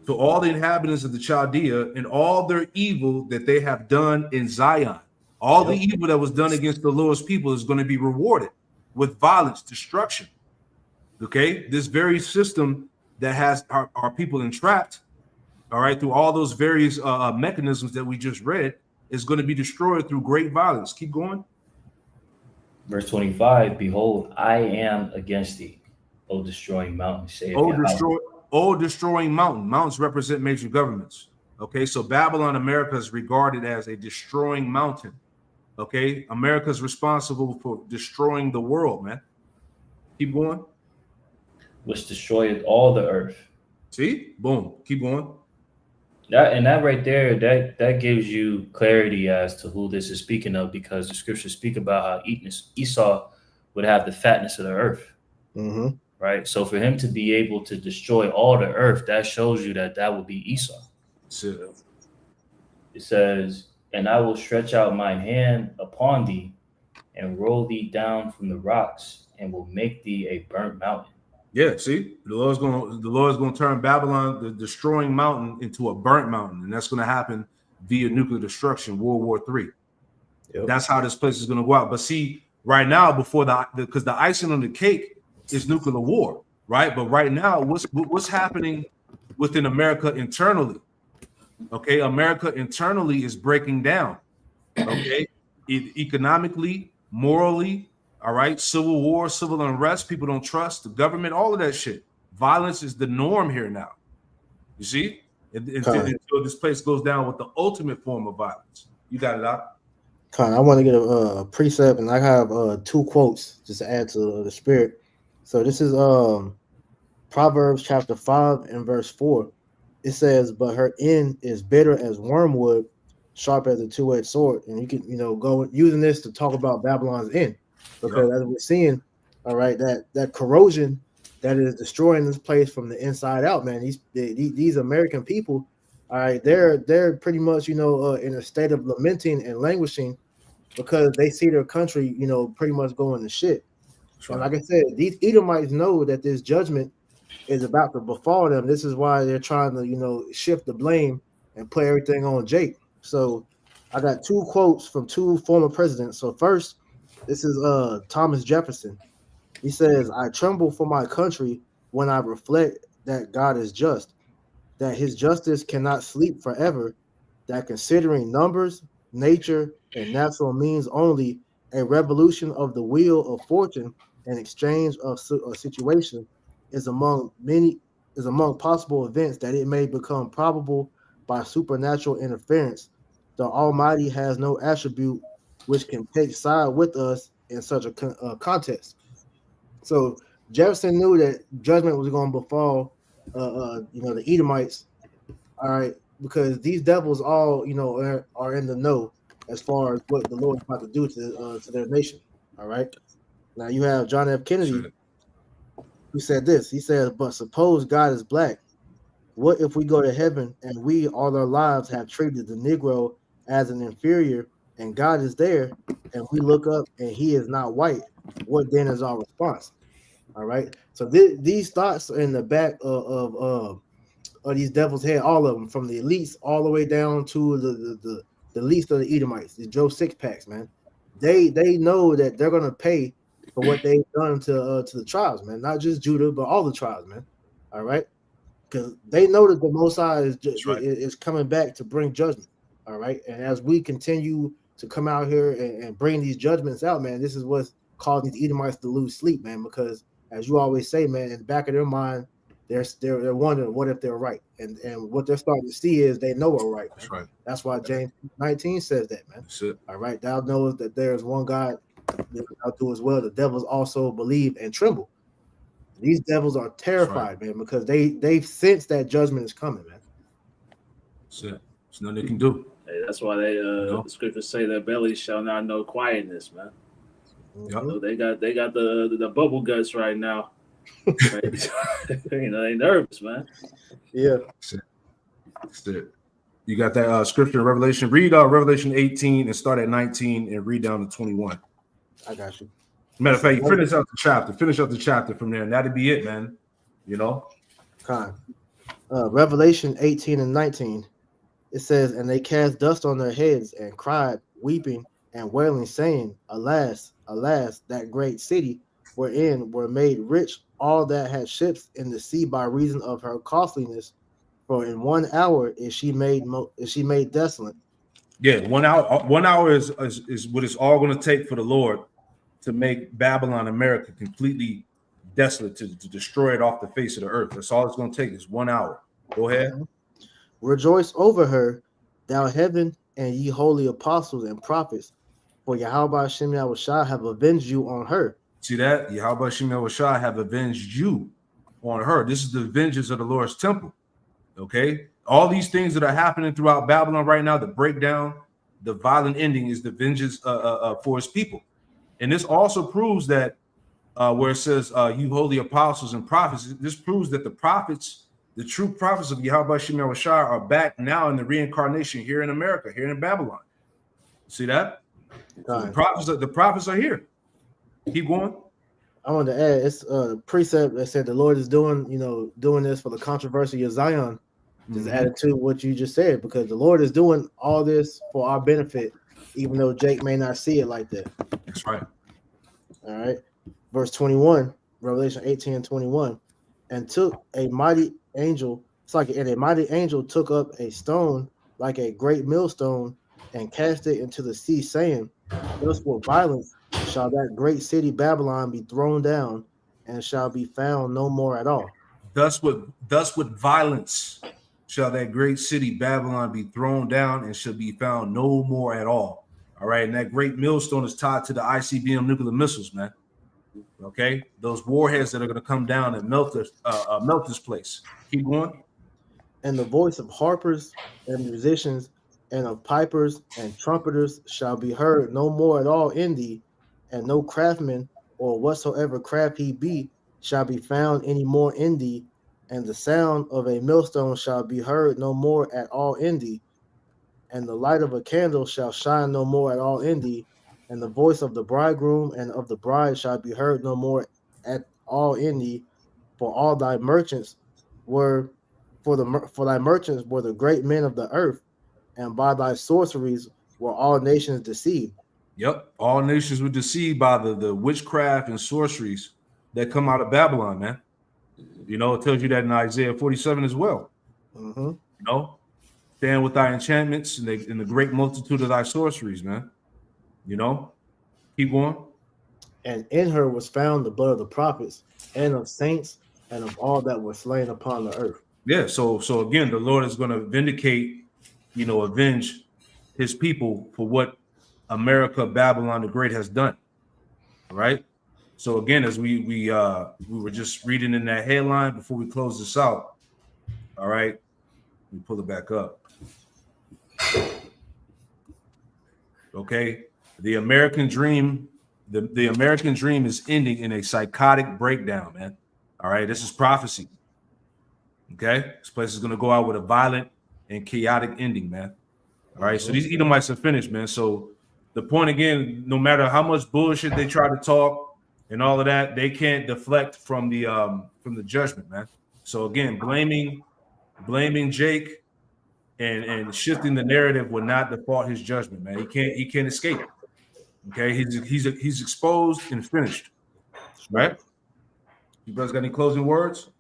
to all the inhabitants of the Chaldea and all their evil that they have done in Zion. All the evil that was done against the Lord's people is going to be rewarded with violence, destruction. Okay, this very system that has our people entrapped, all right, through all those various mechanisms that we just read, is going to be destroyed through great violence. Keep going. Verse 25, "Behold, I am against thee, O destroying mountain, saith Yahweh." Destroying mountain. Mountains represent major governments. Okay, so Babylon, America is regarded as a destroying mountain. Okay, America is responsible for destroying the world, man. Keep going. "Which destroyeth all the earth." See, boom. Keep going. That right there, that gives you clarity as to who this is speaking of, because the scriptures speak about how Esau would have the fatness of the earth. Mm-hmm. Right. So for him to be able to destroy all the earth, that shows you that would be Esau. So, it says, "And I will stretch out mine hand upon thee and roll thee down from the rocks and will make thee a burnt mountain." yeah, see, the Lord's going to turn Babylon, the destroying mountain, into a burnt mountain, and that's going to happen via nuclear destruction, World War III. Yep. That's how this place is going to go out. But see, right now, because the icing on the cake is nuclear war, right? But right now, what's happening within America internally? Okay, America internally is breaking down. Okay, economically, morally. All right, civil war, civil unrest, people don't trust the government, all of that shit. Violence is the norm here now. You see? Until this place goes down with the ultimate form of violence. You got it out. I want to get a precept, and I have 2 quotes just to add to the spirit. So this is Proverbs chapter 5 and verse 4. It says, "But her end is bitter as wormwood, sharp as a two-edged sword." And you can, go using this to talk about Babylon's end. Because as we're seeing, all right, that corrosion that is destroying this place from the inside out, man. These American people, all right, they're pretty much, in a state of lamenting and languishing because they see their country, pretty much going to shit. So, like I said, these Edomites know that this judgment is about to befall them. This is why they're trying to, shift the blame and put everything on Jake. So, I got 2 quotes from 2 former presidents. So first, this is Thomas Jefferson. He says, "I tremble for my country when I reflect that God is just, that his justice cannot sleep forever, that considering numbers, nature, and natural means only, a revolution of the wheel of fortune and exchange of a situation is among possible events that it may become probable by supernatural interference. The Almighty has no attribute which can take side with us in such a contest." So Jefferson knew that judgment was going to befall, the Edomites, all right, because these devils all, are in the know as far as what the Lord is about to do to their nation, all right. Now you have John F. Kennedy, who said this. He said, "But suppose God is black. What if we go to heaven and we all our lives have treated the Negro as an inferior, and God is there, and we look up and he is not white? What then is our response?" All right. So these thoughts are in the back of these devils' head, all of them, from the elites all the way down to the least of the Edomites, the Joe Sixpacks, man. They know that they're gonna pay for what they've done to the tribes, man. Not just Judah, but all the tribes, man. All right. because they know that the Most High is That's right. is coming back to bring judgment. All right, and as we continue to come out here and bring these judgments out, man, this is what's causing these Edomites to lose sleep, man. Because as you always say, man, in the back of their mind, they're wondering what if they're right, and what they're starting to see is they know we're right. That's right. That's why James 19 says that, man. That's it. All right, thou knowest that there is one God, thou do as well. The devils also believe and tremble. These devils are terrified, man, because they've sensed that judgment is coming, man. That's it. There's nothing they can do. Hey, that's why the scriptures say their bellies shall not know quietness, man. Yep. So they got the bubble guts right now. Right? You know, they nervous, man. Yeah. That's it. You got that scripture in Revelation. Read Revelation 18 and start at 19 and read down to 21. I got you. Matter of fact, you finish up the chapter. Finish up the chapter from there, and that'd be it, man. You know. Con. Revelation 18 and 19. It says, and they cast dust on their heads and cried, weeping and wailing, saying, Alas, alas, that great city wherein were made rich all that had ships in the sea by reason of her costliness. For in 1 hour is she made desolate. Yeah, 1 hour. 1 hour is what it's all going to take for the Lord to make Babylon, America, completely desolate, to destroy it off the face of the earth. That's all it's going to take is 1 hour. Go ahead. Rejoice over her, thou heaven, and ye holy apostles and prophets, for Yahweh Hashem Yahushua have avenged you on her. See that? Yahweh Hashem Yahushua have avenged you on her. This is the vengeance of the Lord's temple. Okay? All these things that are happening throughout Babylon right now, the breakdown, the violent ending is the vengeance for his people. And this also proves that where it says you holy apostles and prophets, this proves that the prophets, the true prophets of Yahweh Hashem Yahushua are back now in the reincarnation here in America, here in Babylon. See that? So the prophets are here. Keep going. I want to add, it's a precept that said the Lord is doing this for the controversy of Zion. Just added to what you just said, because the Lord is doing all this for our benefit, even though Jake may not see it like that. That's right. All right. Verse 21, Revelation 18 and 21. And took a mighty angel, and a mighty angel took up a stone like a great millstone and cast it into the sea, saying, Thus with violence shall that great city Babylon be thrown down, and shall be found no more at all. Thus with violence shall that great city Babylon be thrown down and shall be found no more at all. All right, and that great millstone is tied to the ICBM nuclear missiles, man. Okay, those warheads that are going to come down and melt this place. Keep going. And the voice of harpers and musicians and of pipers and trumpeters shall be heard no more at all in thee, and no craftsman or whatsoever craft he be shall be found any more in thee, and the sound of a millstone shall be heard no more at all in thee, and the light of a candle shall shine no more at all in thee, and the voice of the bridegroom and of the bride shall be heard no more at all in thee, for all thy merchants were for thy merchants were the great men of the earth, and by thy sorceries were all nations deceived. Yep, all nations were deceived by the witchcraft and sorceries that come out of Babylon, man. You know, it tells you that in Isaiah 47 as well. You know, stand with thy enchantments and the great multitude of thy sorceries, man. You know, keep going. And in her was found the blood of the prophets and of saints and of all that were slain upon the earth. Yeah, so again, the Lord is going to vindicate, avenge his people for what America, Babylon the Great has done. All right. So again, as we were just reading in that headline before we close this out. All right, let me pull it back up. Okay, the American dream, the American dream is ending in a psychotic breakdown, man. All right, this is prophecy. Okay, this place is going to go out with a violent and chaotic ending, man. All right, so these Edomites are finished, man. So the point again, no matter how much bullshit they try to talk and all of that, they can't deflect from the judgment, man. So again, blaming Jake and shifting the narrative will not default his judgment, man. He can't escape. Okay, he's exposed and finished. Right? You guys got any closing words?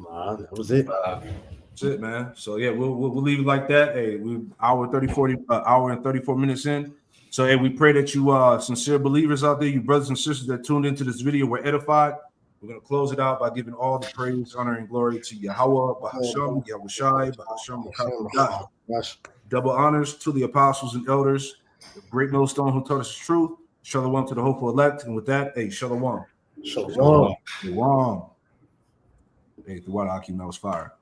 Nah, that was it. That's it, man. So yeah, we'll leave it like that. Hey, we hour and 34 minutes in. So hey, we pray that you sincere believers out there, you brothers and sisters that tuned into this video, were edified. We're gonna close it out by giving all the praise, honor, and glory to Yahweh, Bahasham, Yahushai, Bahasham, double honors to the apostles and elders, the great millstone who taught us the truth. Shalom to the hopeful elect. And with that, hey, shalom. Shalom. Shalom. Hey, the water Akim, that was fire.